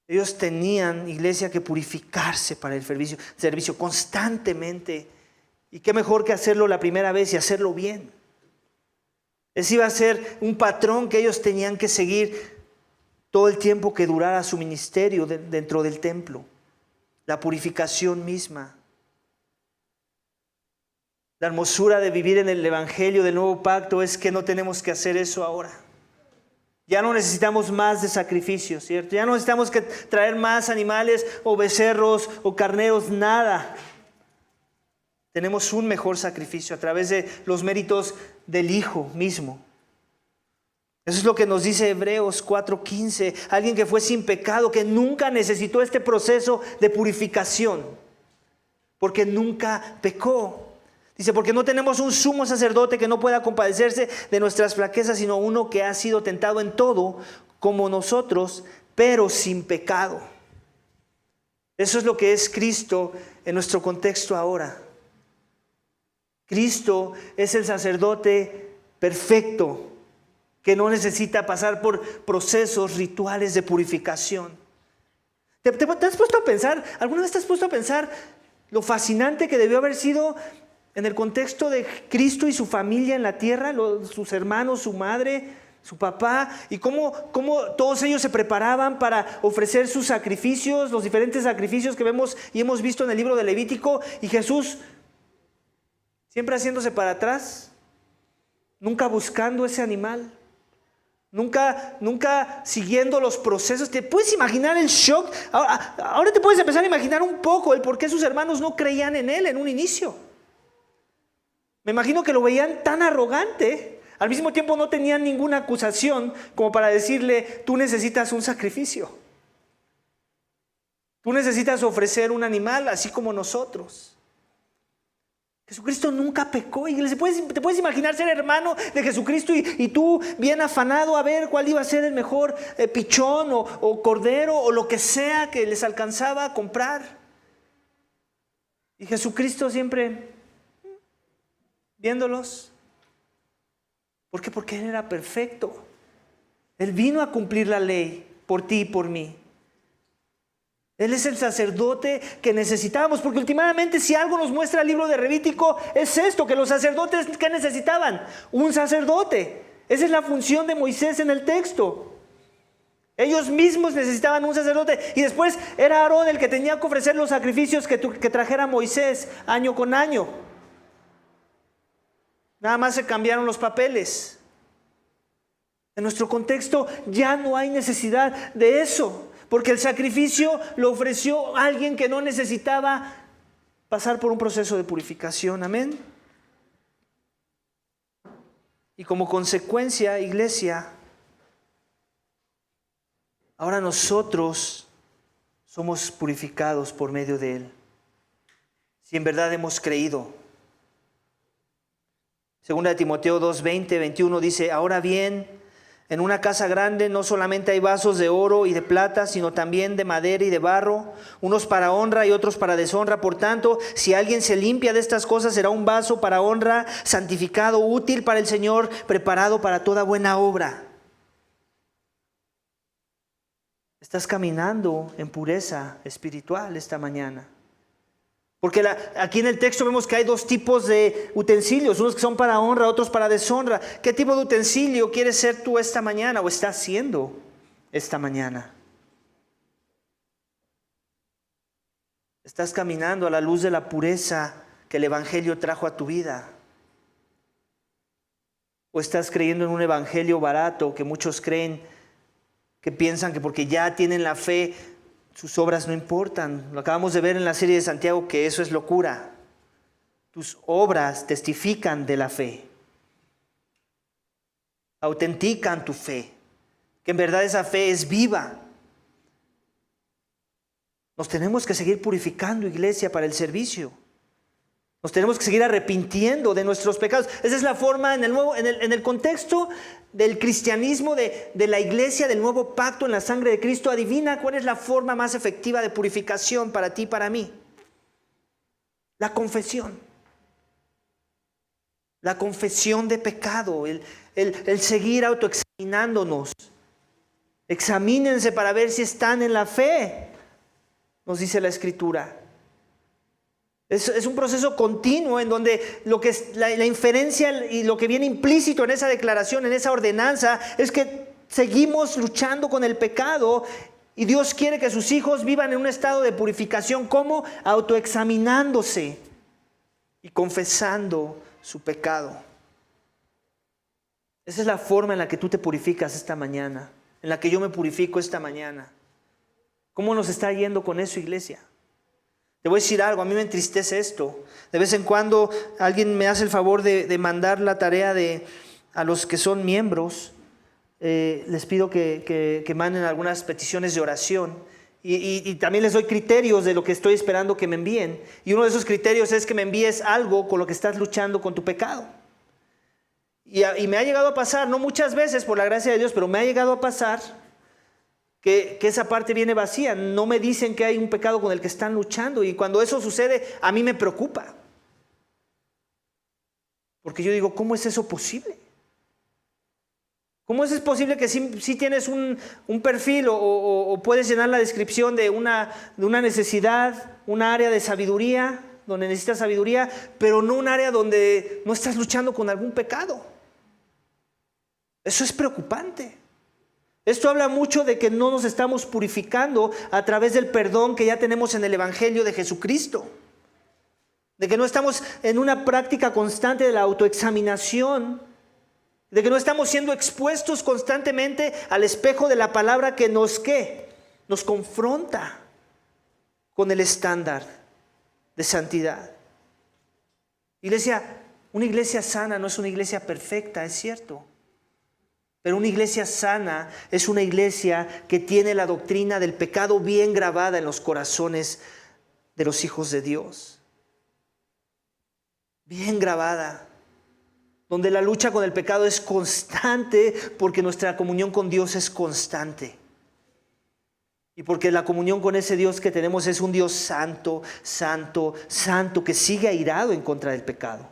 Ellos tenían, iglesia, que purificarse para el servicio constantemente. Y qué mejor que hacerlo la primera vez y hacerlo bien. Ese iba a ser un patrón que ellos tenían que seguir todo el tiempo que durara su ministerio dentro del templo. La purificación misma. La hermosura de vivir en el evangelio del nuevo pacto es que no tenemos que hacer eso ahora. Ya no necesitamos más de sacrificios, ¿cierto? Ya no necesitamos que traer más animales o becerros o carneros, nada. Tenemos un mejor sacrificio a través de los méritos del Hijo mismo. Eso es lo que nos dice Hebreos 4:15. Alguien que fue sin pecado, que nunca necesitó este proceso de purificación, porque nunca pecó. Dice, porque no tenemos un sumo sacerdote que no pueda compadecerse de nuestras flaquezas, sino uno que ha sido tentado en todo, como nosotros, pero sin pecado. Eso es lo que es Cristo en nuestro contexto ahora. Cristo es el sacerdote perfecto, que no necesita pasar por procesos rituales de purificación. ¿Te has puesto a pensar, alguna vez te has puesto a pensar lo fascinante que debió haber sido en el contexto de Cristo y su familia en la tierra, sus hermanos, su madre, su papá, y cómo todos ellos se preparaban para ofrecer sus sacrificios, los diferentes sacrificios que vemos y hemos visto en el libro de Levítico, y Jesús siempre haciéndose para atrás, nunca buscando ese animal. Nunca siguiendo los procesos. ¿Te puedes imaginar el shock? Ahora te puedes empezar a imaginar un poco el por qué sus hermanos no creían en él en un inicio. Me imagino que lo veían tan arrogante. Al mismo tiempo no tenían ninguna acusación como para decirle, tú necesitas un sacrificio. Tú necesitas ofrecer un animal así como nosotros. Jesucristo nunca pecó. Iglesia, ¿te puedes imaginar ser hermano de Jesucristo y tú bien afanado a ver cuál iba a ser el mejor pichón o cordero o lo que sea que les alcanzaba a comprar? Y Jesucristo siempre viéndolos. ¿Por qué? Porque Él era perfecto. Él vino a cumplir la ley por ti y por mí. Él es el sacerdote que necesitábamos, porque últimamente si algo nos muestra el libro de Levítico es esto, que los sacerdotes, ¿qué necesitaban? Un sacerdote. Esa es la función de Moisés en el texto. Ellos mismos necesitaban un sacerdote y después era Aarón el que tenía que ofrecer los sacrificios que trajera Moisés año con año. Nada más se cambiaron los papeles. En nuestro contexto ya no hay necesidad de eso, porque el sacrificio lo ofreció alguien que no necesitaba pasar por un proceso de purificación. Amén. Y como consecuencia, iglesia, ahora nosotros somos purificados por medio de Él, si en verdad hemos creído. Segunda de Timoteo 2:20, 21 dice: ahora bien, en una casa grande no solamente hay vasos de oro y de plata, sino también de madera y de barro, unos para honra y otros para deshonra. Por tanto, si alguien se limpia de estas cosas, será un vaso para honra, santificado, útil para el Señor, preparado para toda buena obra. Estás caminando en pureza espiritual esta mañana. Porque aquí en el texto vemos que hay dos tipos de utensilios, unos que son para honra, otros para deshonra. ¿Qué tipo de utensilio quieres ser tú esta mañana o estás siendo esta mañana? ¿Estás caminando a la luz de la pureza que el Evangelio trajo a tu vida? ¿O estás creyendo en un evangelio barato que muchos creen, que piensan que porque ya tienen la fe, sus obras no importan? Lo acabamos de ver en la serie de Santiago, que eso es locura. Tus obras testifican de la fe, autentican tu fe, que en verdad esa fe es viva. Nos tenemos que seguir purificando, iglesia, para el servicio. Nos tenemos que seguir arrepintiendo de nuestros pecados. Esa es la forma en el contexto del cristianismo, de la iglesia, del nuevo pacto en la sangre de Cristo. Adivina cuál es la forma más efectiva de purificación para ti y para mí. La confesión. La confesión de pecado. El seguir autoexaminándonos. Examínense para ver si están en la fe, nos dice la Escritura. Es un proceso continuo en donde lo que es la inferencia y lo que viene implícito en esa declaración, en esa ordenanza, es que seguimos luchando con el pecado y Dios quiere que sus hijos vivan en un estado de purificación. ¿Cómo? Autoexaminándose y confesando su pecado. Esa es la forma en la que tú te purificas esta mañana, en la que yo me purifico esta mañana. ¿Cómo nos está yendo con eso, iglesia? Te voy a decir algo, a mí me entristece esto. De vez en cuando alguien me hace el favor de mandar la tarea a los que son miembros. Les pido que manden algunas peticiones de oración. Y también les doy criterios de lo que estoy esperando que me envíen. Y uno de esos criterios es que me envíes algo con lo que estás luchando con tu pecado. Y me ha llegado a pasar, no muchas veces por la gracia de Dios, pero me ha llegado a pasar que esa parte viene vacía. No me dicen que hay un pecado con el que están luchando, y cuando eso sucede a mí me preocupa, porque yo digo, ¿cómo es eso posible? ¿Cómo es posible que sí tienes un perfil o puedes llenar la descripción de una necesidad, un área de sabiduría, donde necesitas sabiduría, pero no un área donde no estás luchando con algún pecado? Eso es preocupante. Esto habla mucho de que no nos estamos purificando a través del perdón que ya tenemos en el Evangelio de Jesucristo. De que no estamos en una práctica constante de la autoexaminación. De que no estamos siendo expuestos constantemente al espejo de la palabra que nos confronta con el estándar de santidad. Iglesia, una iglesia sana no es una iglesia perfecta, es cierto. Pero una iglesia sana es una iglesia que tiene la doctrina del pecado bien grabada en los corazones de los hijos de Dios. Bien grabada. Donde la lucha con el pecado es constante porque nuestra comunión con Dios es constante. Y porque la comunión con ese Dios que tenemos es un Dios santo, santo, santo, que sigue airado en contra del pecado.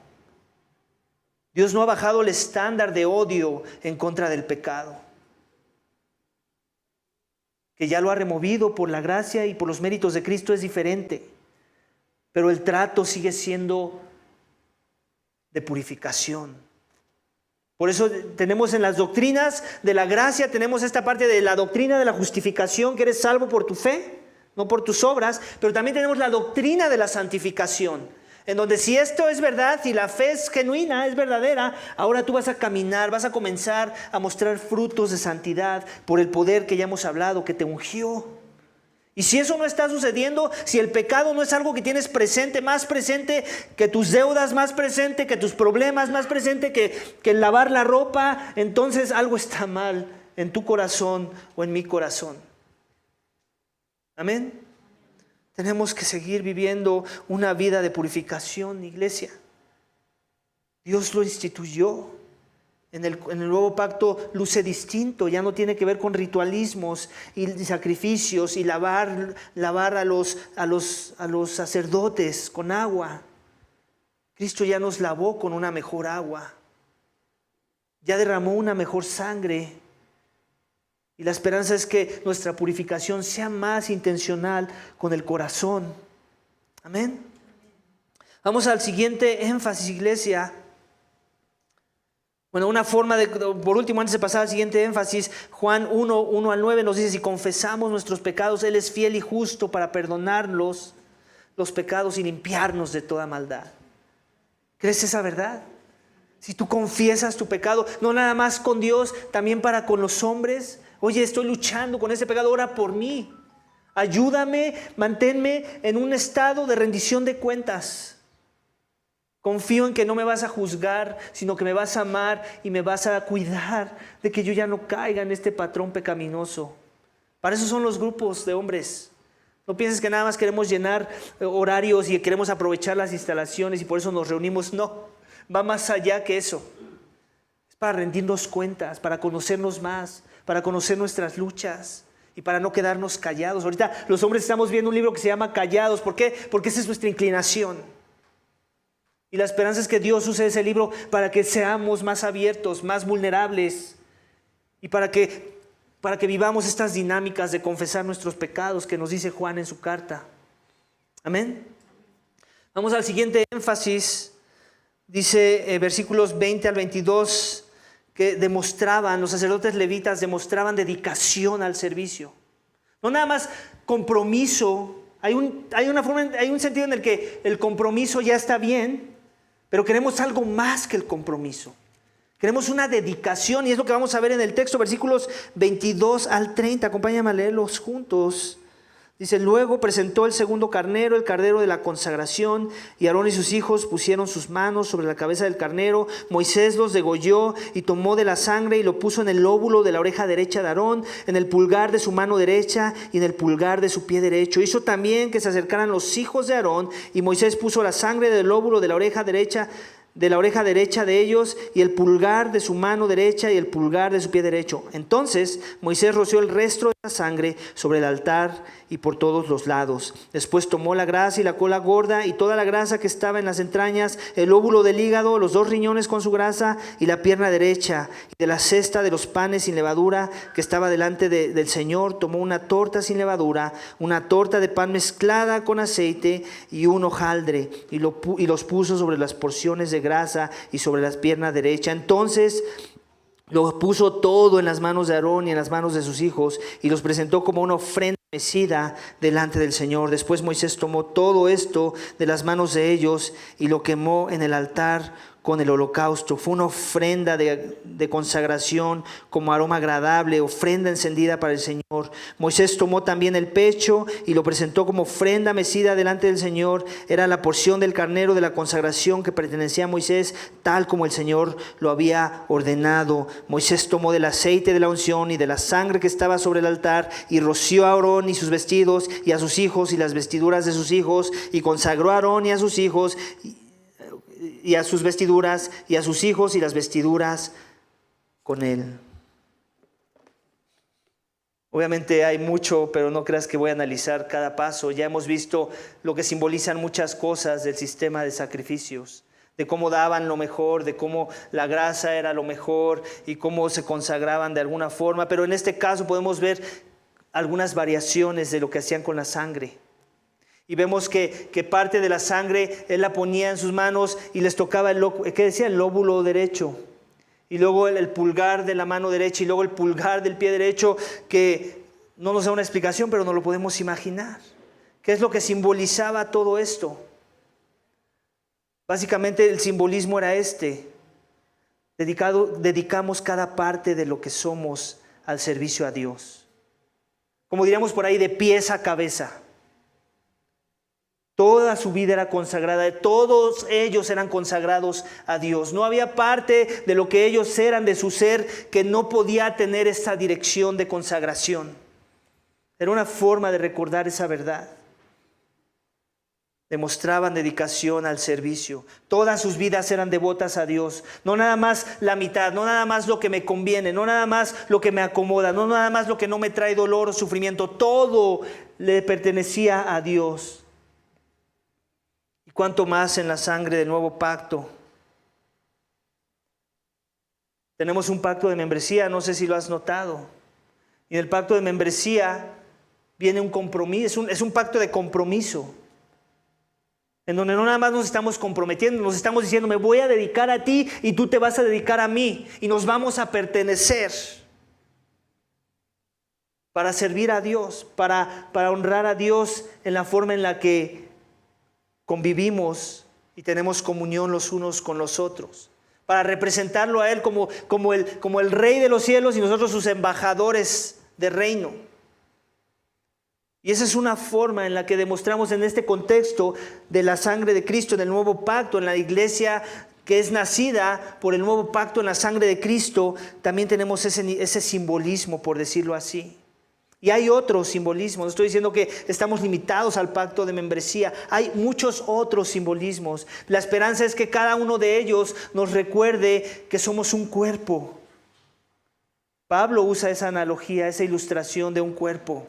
Dios no ha bajado el estándar de odio en contra del pecado. que ya lo ha removido por la gracia y por los méritos de Cristo, es diferente. Pero el trato sigue siendo de purificación. Por eso tenemos en las doctrinas de la gracia, tenemos esta parte de la doctrina de la justificación, que eres salvo por tu fe, no por tus obras, pero también tenemos la doctrina de la santificación, en donde si esto es verdad, si la fe es genuina, es verdadera, ahora tú vas a caminar, vas a comenzar a mostrar frutos de santidad por el poder que ya hemos hablado, que te ungió. Y si eso no está sucediendo, si el pecado no es algo que tienes presente, más presente que tus deudas, más presente que tus problemas, más presente que el lavar la ropa, entonces algo está mal en tu corazón o en mi corazón. Amén. Tenemos que seguir viviendo una vida de purificación, iglesia. Dios lo instituyó. En el nuevo pacto luce distinto, ya no tiene que ver con ritualismos y sacrificios y lavar a los sacerdotes con agua. Cristo ya nos lavó con una mejor agua, ya derramó una mejor sangre. Y la esperanza es que nuestra purificación sea más intencional con el corazón. Amén. Vamos al siguiente énfasis, iglesia. Bueno, una forma de, por último, antes de pasar al siguiente énfasis, Juan 1 al 9 nos dice: si confesamos nuestros pecados, Él es fiel y justo para perdonarlos los pecados y limpiarnos de toda maldad. ¿Crees esa verdad? Si tú confiesas tu pecado, no nada más con Dios, también para con los hombres. Oye, estoy luchando con ese pecado, ora por mí. Ayúdame, manténme en un estado de rendición de cuentas. Confío en que no me vas a juzgar, sino que me vas a amar y me vas a cuidar de que yo ya no caiga en este patrón pecaminoso. Para eso son los grupos de hombres. No pienses que nada más queremos llenar horarios y queremos aprovechar las instalaciones y por eso nos reunimos. No, va más allá que eso. Es para rendirnos cuentas, para conocernos más, para conocer nuestras luchas y para no quedarnos callados. Ahorita los hombres estamos viendo un libro que se llama Callados. ¿Por qué? Porque esa es nuestra inclinación. Y la esperanza es que Dios use ese libro para que seamos más abiertos, más vulnerables y para que vivamos estas dinámicas de confesar nuestros pecados que nos dice Juan en su carta. Amén. Vamos al siguiente énfasis. Dice versículos 20 al 22 que los sacerdotes levitas demostraban dedicación al servicio. No nada más compromiso. Hay un sentido en el que el compromiso ya está bien, pero queremos algo más que el compromiso. Queremos una dedicación y es lo que vamos a ver en el texto, versículos 22 al 30. Acompáñame a leerlos juntos. Dice: luego presentó el segundo carnero, el carnero de la consagración, y Aarón y sus hijos pusieron sus manos sobre la cabeza del carnero. Moisés los degolló y tomó de la sangre y lo puso en el lóbulo de la oreja derecha de Aarón, en el pulgar de su mano derecha y en el pulgar de su pie derecho. Hizo también que se acercaran los hijos de Aarón, y Moisés puso la sangre del lóbulo de la oreja derecha de ellos y el pulgar de su mano derecha y el pulgar de su pie derecho. Entonces Moisés roció el resto de la sangre sobre el altar y por todos los lados. Después tomó la grasa y la cola gorda y toda la grasa que estaba en las entrañas, el óvulo del hígado, los 2 riñones con su grasa y la pierna derecha. Y de la cesta de los panes sin levadura que estaba delante del Señor, tomó una torta sin levadura, una torta de pan mezclada con aceite y un hojaldre, y los puso sobre las porciones de grasa y sobre las piernas derecha. Entonces lo puso todo en las manos de Aarón y en las manos de sus hijos y los presentó como una ofrenda mecida delante del Señor. Después Moisés tomó todo esto de las manos de ellos y lo quemó en el altar con el holocausto. Fue una ofrenda de consagración como aroma agradable, ofrenda encendida para el Señor. Moisés tomó también el pecho y lo presentó como ofrenda mecida delante del Señor. Era la porción del carnero de la consagración que pertenecía a Moisés, tal como el Señor lo había ordenado. Moisés tomó del aceite de la unción y de la sangre que estaba sobre el altar y roció a Aarón y sus vestidos y a sus hijos y las vestiduras de sus hijos, y consagró a Aarón y a sus hijos y a sus vestiduras y a sus hijos y las vestiduras con él. Obviamente hay mucho, pero no creas que voy a analizar cada paso. Ya hemos visto lo que simbolizan muchas cosas del sistema de sacrificios, de cómo daban lo mejor, de cómo la grasa era lo mejor y cómo se consagraban de alguna forma. Pero en este caso podemos ver algunas variaciones de lo que hacían con la sangre. Y vemos que parte de la sangre Él la ponía en sus manos y les tocaba el lóbulo derecho. Y luego el pulgar de la mano derecha y luego el pulgar del pie derecho, que no nos da una explicación, pero no lo podemos imaginar. ¿Qué es lo que simbolizaba todo esto? Básicamente el simbolismo era este. Dedicamos cada parte de lo que somos al servicio a Dios. Como diríamos por ahí, de pies a cabeza. Toda su vida era consagrada, todos ellos eran consagrados a Dios. No había parte de lo que ellos eran, de su ser, que no podía tener esta dirección de consagración. Era una forma de recordar esa verdad. Demostraban dedicación al servicio. Todas sus vidas eran devotas a Dios. No nada más la mitad, no nada más lo que me conviene, no nada más lo que me acomoda, no nada más lo que no me trae dolor o sufrimiento. Todo le pertenecía a Dios. Cuánto más en la sangre del nuevo pacto. Tenemos un pacto de membresía, no sé si lo has notado. Y en el pacto de membresía viene un compromiso, es un pacto de compromiso. En donde no nada más nos estamos comprometiendo, nos estamos diciendo, me voy a dedicar a ti y tú te vas a dedicar a mí. Y nos vamos a pertenecer para servir a Dios, para honrar a Dios en la forma en la que convivimos y tenemos comunión los unos con los otros, para representarlo a Él como el Rey de los cielos y nosotros sus embajadores de reino. Y esa es una forma en la que demostramos en este contexto de la sangre de Cristo, en el nuevo pacto, en la iglesia que es nacida por el nuevo pacto en la sangre de Cristo, también tenemos ese simbolismo, por decirlo así. Y hay otros simbolismos, no estoy diciendo que estamos limitados al pacto de membresía, hay muchos otros simbolismos. La esperanza es que cada uno de ellos nos recuerde que somos un cuerpo. Pablo usa esa analogía, esa ilustración de un cuerpo.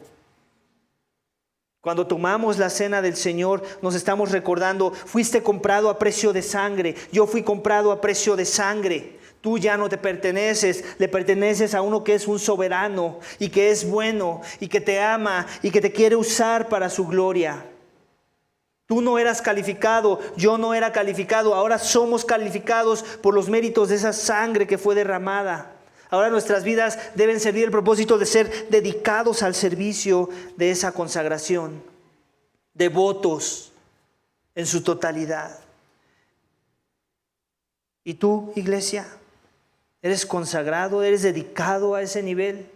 Cuando tomamos la cena del Señor, nos estamos recordando, fuiste comprado a precio de sangre, yo fui comprado a precio de sangre. Tú ya no te perteneces, le perteneces a uno que es un soberano y que es bueno y que te ama y que te quiere usar para su gloria. Tú no eras calificado, yo no era calificado, ahora somos calificados por los méritos de esa sangre que fue derramada. Ahora nuestras vidas deben servir el propósito de ser dedicados al servicio de esa consagración, devotos en su totalidad. ¿Y tú, iglesia? ¿Eres consagrado? ¿Eres dedicado a ese nivel?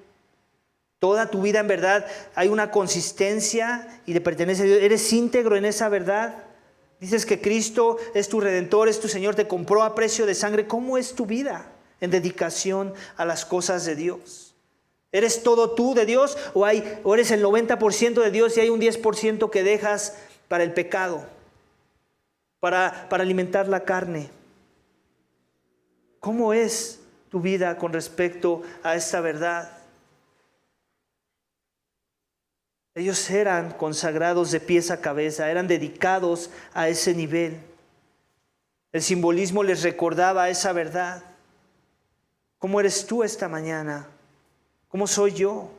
Toda tu vida en verdad hay una consistencia y le pertenece a Dios. ¿Eres íntegro en esa verdad? Dices que Cristo es tu Redentor, es tu Señor, te compró a precio de sangre. ¿Cómo es tu vida en dedicación a las cosas de Dios? ¿Eres todo tú de Dios o eres el 90% de Dios y hay un 10% que dejas para el pecado, para alimentar la carne? ¿Cómo es tu vida con respecto a esta verdad? Ellos eran consagrados de pies a cabeza, eran dedicados a ese nivel. El simbolismo les recordaba esa verdad. ¿Cómo eres tú esta mañana? ¿Cómo soy yo?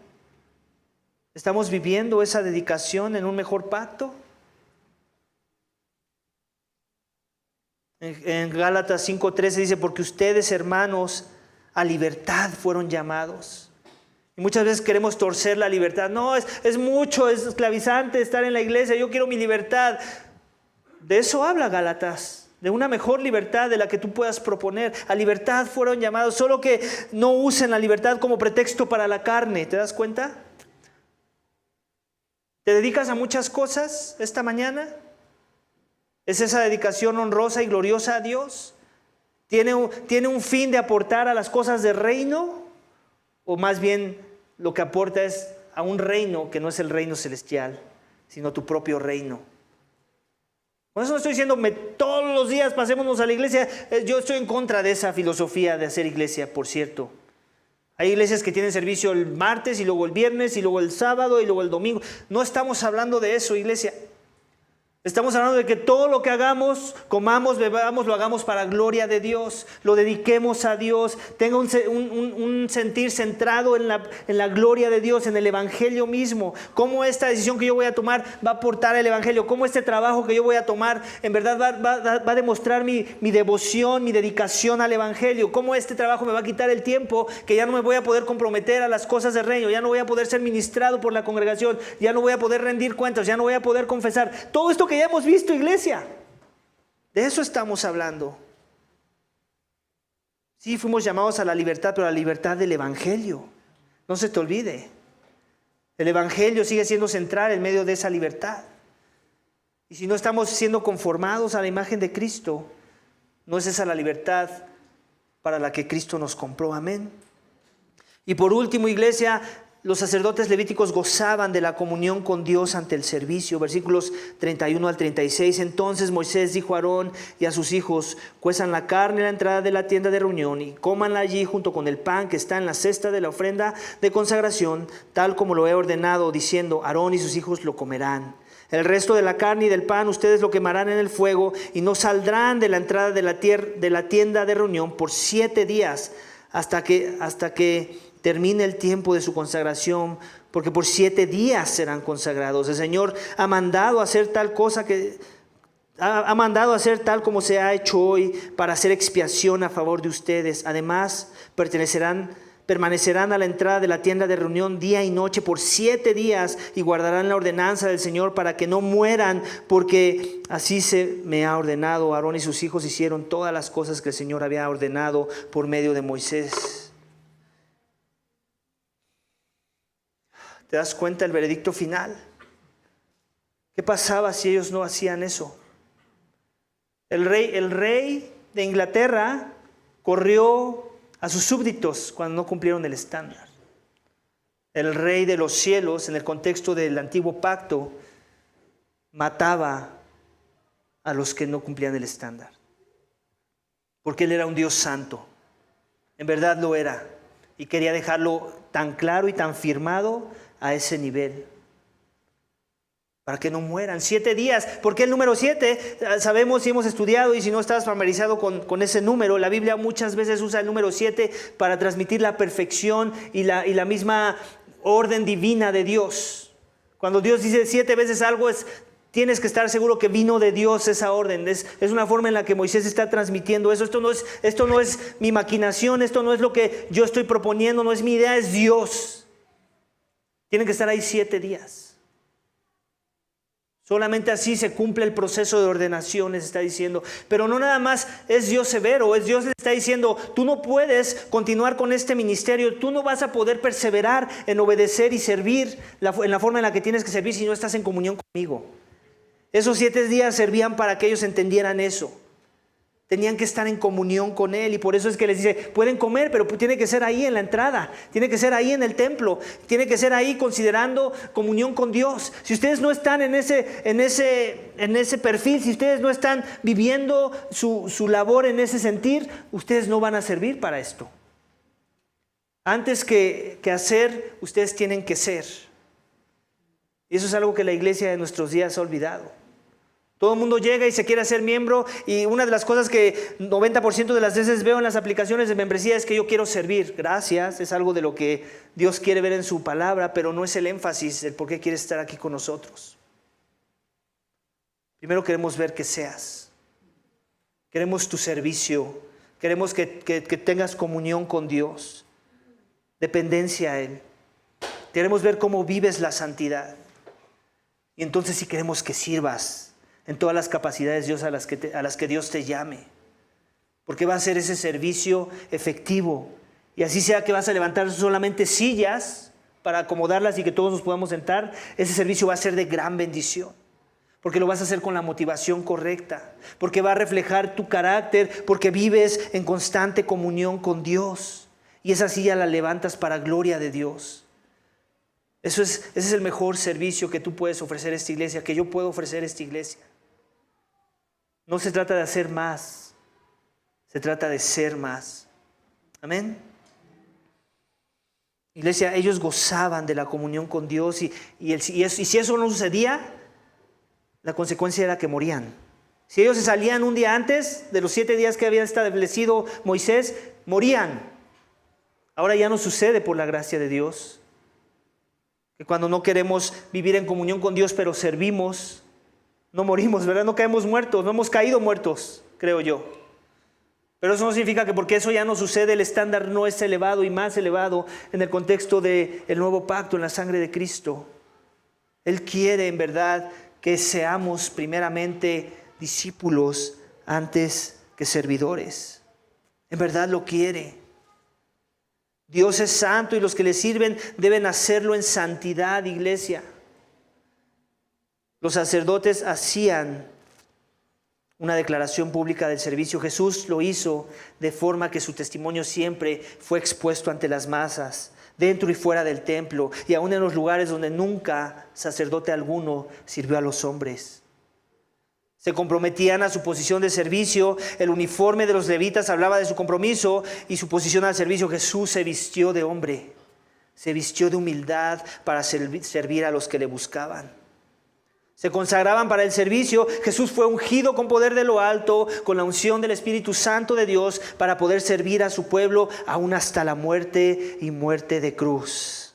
¿Estamos viviendo esa dedicación en un mejor pacto? En Gálatas 5:13 dice, porque ustedes, hermanos, a libertad fueron llamados. Y muchas veces queremos torcer la libertad. No, es mucho, es esclavizante estar en la iglesia, yo quiero mi libertad. De eso habla Gálatas, de una mejor libertad de la que tú puedas proponer. A libertad fueron llamados, solo que no usen la libertad como pretexto para la carne. ¿Te das cuenta? ¿Te dedicas a muchas cosas esta mañana? ¿Es esa dedicación honrosa y gloriosa a Dios? ¿Tiene un fin de aportar a las cosas del reino? ¿O más bien lo que aporta es a un reino que no es el reino celestial, sino tu propio reino? Por eso no estoy diciendo todos los días pasémonos a la iglesia. Yo estoy en contra de esa filosofía de hacer iglesia, por cierto. Hay iglesias que tienen servicio el martes y luego el viernes y luego el sábado y luego el domingo. No estamos hablando de eso, iglesia. Estamos hablando de que todo lo que hagamos, comamos, bebamos, lo hagamos para gloria de Dios, lo dediquemos a Dios, tenga un sentir centrado en la gloria de Dios, en el Evangelio mismo. Cómo esta decisión que yo voy a tomar va a aportar al Evangelio, cómo este trabajo que yo voy a tomar en verdad va a demostrar mi devoción, mi dedicación al Evangelio, cómo este trabajo me va a quitar el tiempo, que ya no me voy a poder comprometer a las cosas del reino, ya no voy a poder ser ministrado por la congregación, ya no voy a poder rendir cuentas, ya no voy a poder confesar. Todo esto que ya hemos visto, iglesia, de eso estamos hablando. Sí, fuimos llamados a la libertad, pero a la libertad del Evangelio. No se te olvide. El Evangelio sigue siendo central en medio de esa libertad. Y si no estamos siendo conformados a la imagen de Cristo, no es esa la libertad para la que Cristo nos compró. Amén. Y por último, iglesia, los sacerdotes levíticos gozaban de la comunión con Dios ante el servicio. Versículos 31 al 36. Entonces Moisés dijo a Aarón y a sus hijos: cuezan la carne a la entrada de la tienda de reunión y cómanla allí junto con el pan que está en la cesta de la ofrenda de consagración, tal como lo he ordenado, diciendo: Aarón y sus hijos lo comerán. El resto de la carne y del pan ustedes lo quemarán en el fuego y no saldrán de la entrada de la tienda de reunión por 7 días hasta que termine el tiempo de su consagración, porque por 7 días serán consagrados. El Señor ha mandado hacer tal cosa ha mandado hacer tal como se ha hecho hoy para hacer expiación a favor de ustedes. Además, permanecerán a la entrada de la tienda de reunión día y noche por 7 días y guardarán la ordenanza del Señor para que no mueran, porque así se me ha ordenado. Aarón y sus hijos hicieron todas las cosas que el Señor había ordenado por medio de Moisés. ¿Te das cuenta el veredicto final? ¿Qué pasaba si ellos no hacían eso? El rey de Inglaterra corrió a sus súbditos cuando no cumplieron el estándar. El rey de los cielos, en el contexto del antiguo pacto, mataba a los que no cumplían el estándar. Porque él era un Dios santo. En verdad lo era. Y quería dejarlo tan claro y tan firmado a ese nivel, para que no mueran. 7 días, porque el número 7, sabemos y hemos estudiado, y si no estás familiarizado con ese número, la Biblia muchas veces usa el número 7 para transmitir la perfección y la misma orden divina de Dios. Cuando Dios dice 7 veces algo, tienes que estar seguro que vino de Dios esa orden. Es una forma en la que Moisés está transmitiendo eso. Esto no es mi maquinación, esto no es lo que yo estoy proponiendo, no es mi idea, es Dios. Tienen que estar ahí 7 días. Solamente así se cumple el proceso de ordenación, les está diciendo. Pero no nada más es Dios severo, es Dios les está diciendo: tú no puedes continuar con este ministerio, tú no vas a poder perseverar en obedecer y servir en la forma en la que tienes que servir si no estás en comunión conmigo. Esos 7 días servían para que ellos entendieran eso. Tenían que estar en comunión con Él, y por eso es que les dice: pueden comer, pero tiene que ser ahí en la entrada, tiene que ser ahí en el templo, tiene que ser ahí considerando comunión con Dios. Si ustedes no están en ese perfil, si ustedes no están viviendo su labor en ese sentir, ustedes no van a servir para esto. Antes que hacer, ustedes tienen que ser. Y eso es algo que la iglesia de nuestros días ha olvidado. Todo el mundo llega y se quiere hacer miembro, y una de las cosas que 90% de las veces veo en las aplicaciones de membresía es que yo quiero servir. Gracias, es algo de lo que Dios quiere ver en su palabra, pero no es el énfasis del por qué quieres estar aquí con nosotros. Primero queremos ver que seas. Queremos tu servicio. Queremos que tengas comunión con Dios, dependencia a Él. Queremos ver cómo vives la santidad. Y entonces sí queremos que sirvas en todas las capacidades, Dios, a las que Dios te llame. Porque va a ser ese servicio efectivo. Y así sea que vas a levantar solamente sillas para acomodarlas y que todos nos podamos sentar, ese servicio va a ser de gran bendición. Porque lo vas a hacer con la motivación correcta. Porque va a reflejar tu carácter. Porque vives en constante comunión con Dios. Y esa silla la levantas para gloria de Dios. Ese es el mejor servicio que tú puedes ofrecer a esta iglesia, que yo puedo ofrecer a esta iglesia. No se trata de hacer más, se trata de ser más. Amén. Iglesia, ellos gozaban de la comunión con Dios, y si eso no sucedía, la consecuencia era que morían. Si ellos se salían un día antes de los 7 días que había establecido Moisés, morían. Ahora ya no sucede por la gracia de Dios. Que cuando no queremos vivir en comunión con Dios, pero servimos, no morimos, ¿verdad? No caemos muertos, no hemos caído muertos, creo yo. Pero eso no significa que porque eso ya no sucede, el estándar no es elevado y más elevado en el contexto del nuevo pacto, en la sangre de Cristo. Él quiere en verdad que seamos primeramente discípulos antes que servidores. En verdad lo quiere. Dios es santo y los que le sirven deben hacerlo en santidad, iglesia. Los sacerdotes hacían una declaración pública del servicio. Jesús lo hizo de forma que su testimonio siempre fue expuesto ante las masas, dentro y fuera del templo, y aún en los lugares donde nunca sacerdote alguno sirvió a los hombres. Se comprometían a su posición de servicio. El uniforme de los levitas hablaba de su compromiso y su posición al servicio. Jesús se vistió de hombre, se vistió de humildad para servir a los que le buscaban. Se consagraban para el servicio. Jesús fue ungido con poder de lo alto, con la unción del Espíritu Santo de Dios, para poder servir a su pueblo aún hasta la muerte y muerte de cruz.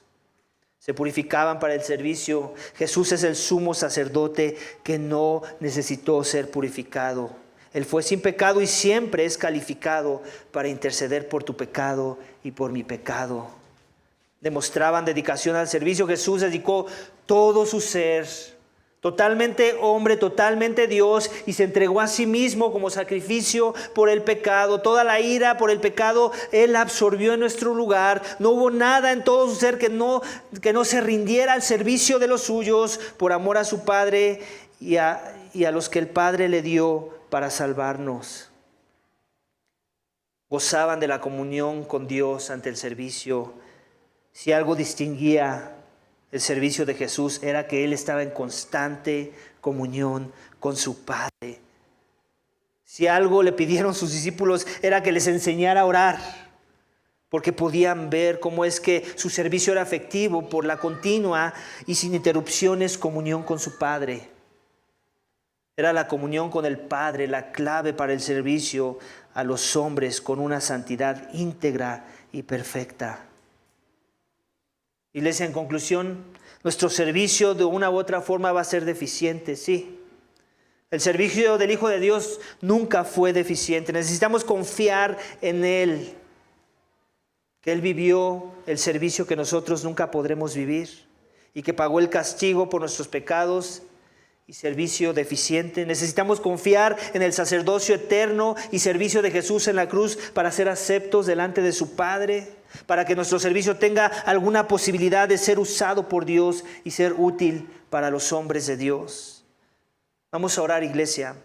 Se purificaban para el servicio. Jesús es el sumo sacerdote que no necesitó ser purificado. Él fue sin pecado y siempre es calificado para interceder por tu pecado y por mi pecado. Demostraban dedicación al servicio. Jesús dedicó todo su ser, totalmente hombre, totalmente Dios, y se entregó a sí mismo como sacrificio por el pecado. Toda la ira por el pecado Él la absorbió en nuestro lugar. No hubo nada en todo su ser que no se rindiera al servicio de los suyos por amor a su Padre y a los que el Padre le dio para salvarnos. Gozaban de la comunión con Dios ante el servicio. Si algo distinguía el servicio de Jesús, era que Él estaba en constante comunión con su Padre. Si algo le pidieron sus discípulos, era que les enseñara a orar, porque podían ver cómo es que su servicio era efectivo por la continua y sin interrupciones comunión con su Padre. Era la comunión con el Padre la clave para el servicio a los hombres con una santidad íntegra y perfecta. Iglesia, en conclusión, nuestro servicio de una u otra forma va a ser deficiente, sí. El servicio del Hijo de Dios nunca fue deficiente. Necesitamos confiar en Él, que Él vivió el servicio que nosotros nunca podremos vivir y que pagó el castigo por nuestros pecados y servicio deficiente. Necesitamos confiar en el sacerdocio eterno y servicio de Jesús en la cruz para ser aceptos delante de su Padre, para que nuestro servicio tenga alguna posibilidad de ser usado por Dios y ser útil para los hombres de Dios. Vamos a orar, iglesia,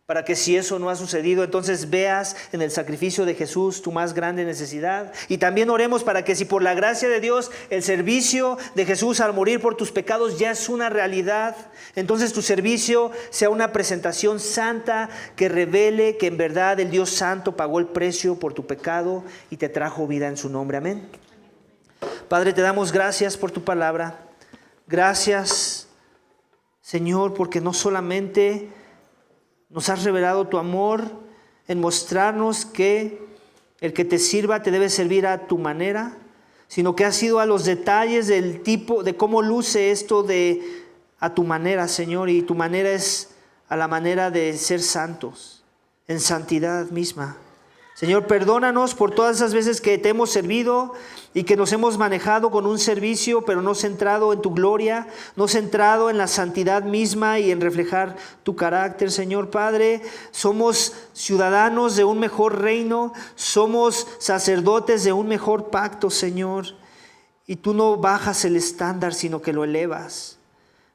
para que si eso no ha sucedido, entonces veas en el sacrificio de Jesús tu más grande necesidad. Y también oremos para que si por la gracia de Dios el servicio de Jesús al morir por tus pecados ya es una realidad, entonces tu servicio sea una presentación santa que revele que en verdad el Dios Santo pagó el precio por tu pecado y te trajo vida en su nombre. Amén. Padre, te damos gracias por tu palabra. Gracias, Señor, porque no solamente nos has revelado tu amor en mostrarnos que el que te sirva te debe servir a tu manera, sino que has ido a los detalles del tipo, de cómo luce esto a tu manera, Señor, y tu manera es a la manera de ser santos, en santidad misma. Señor, perdónanos por todas esas veces que te hemos servido y que nos hemos manejado con un servicio, pero no centrado en tu gloria, no centrado en la santidad misma y en reflejar tu carácter. Señor Padre, somos ciudadanos de un mejor reino, somos sacerdotes de un mejor pacto, Señor. Y tú no bajas el estándar, sino que lo elevas.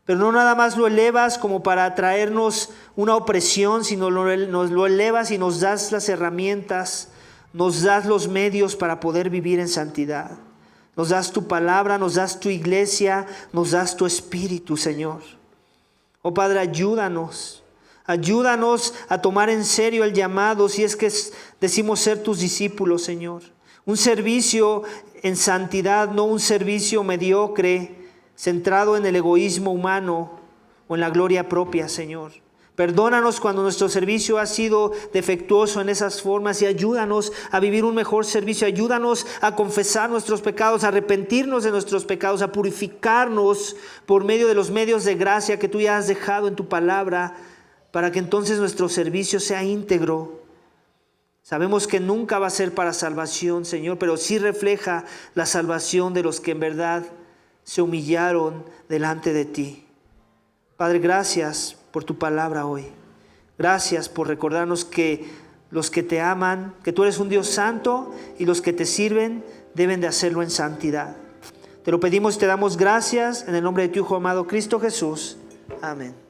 Pero no nada más lo elevas como para traernos una opresión, sino nos lo elevas y nos das las herramientas, nos das los medios para poder vivir en santidad. Nos das tu palabra, nos das tu iglesia, nos das tu espíritu, Señor. Oh Padre, ayúdanos a tomar en serio el llamado, si es que decimos ser tus discípulos, Señor. Un servicio en santidad, no un servicio mediocre, centrado en el egoísmo humano. o en la gloria propia, Señor. Perdónanos cuando nuestro servicio ha sido defectuoso en esas formas y ayúdanos a vivir un mejor servicio. Ayúdanos a confesar nuestros pecados, a arrepentirnos de nuestros pecados, a purificarnos por medio de los medios de gracia que tú ya has dejado en tu palabra, para que entonces nuestro servicio sea íntegro. Sabemos que nunca va a ser para salvación, Señor, pero sí refleja la salvación de los que en verdad se humillaron delante de ti. Padre, gracias por tu palabra hoy. Gracias por recordarnos que los que te aman, que tú eres un Dios santo y los que te sirven deben de hacerlo en santidad. Te lo pedimos y te damos gracias en el nombre de tu Hijo amado Cristo Jesús. Amén.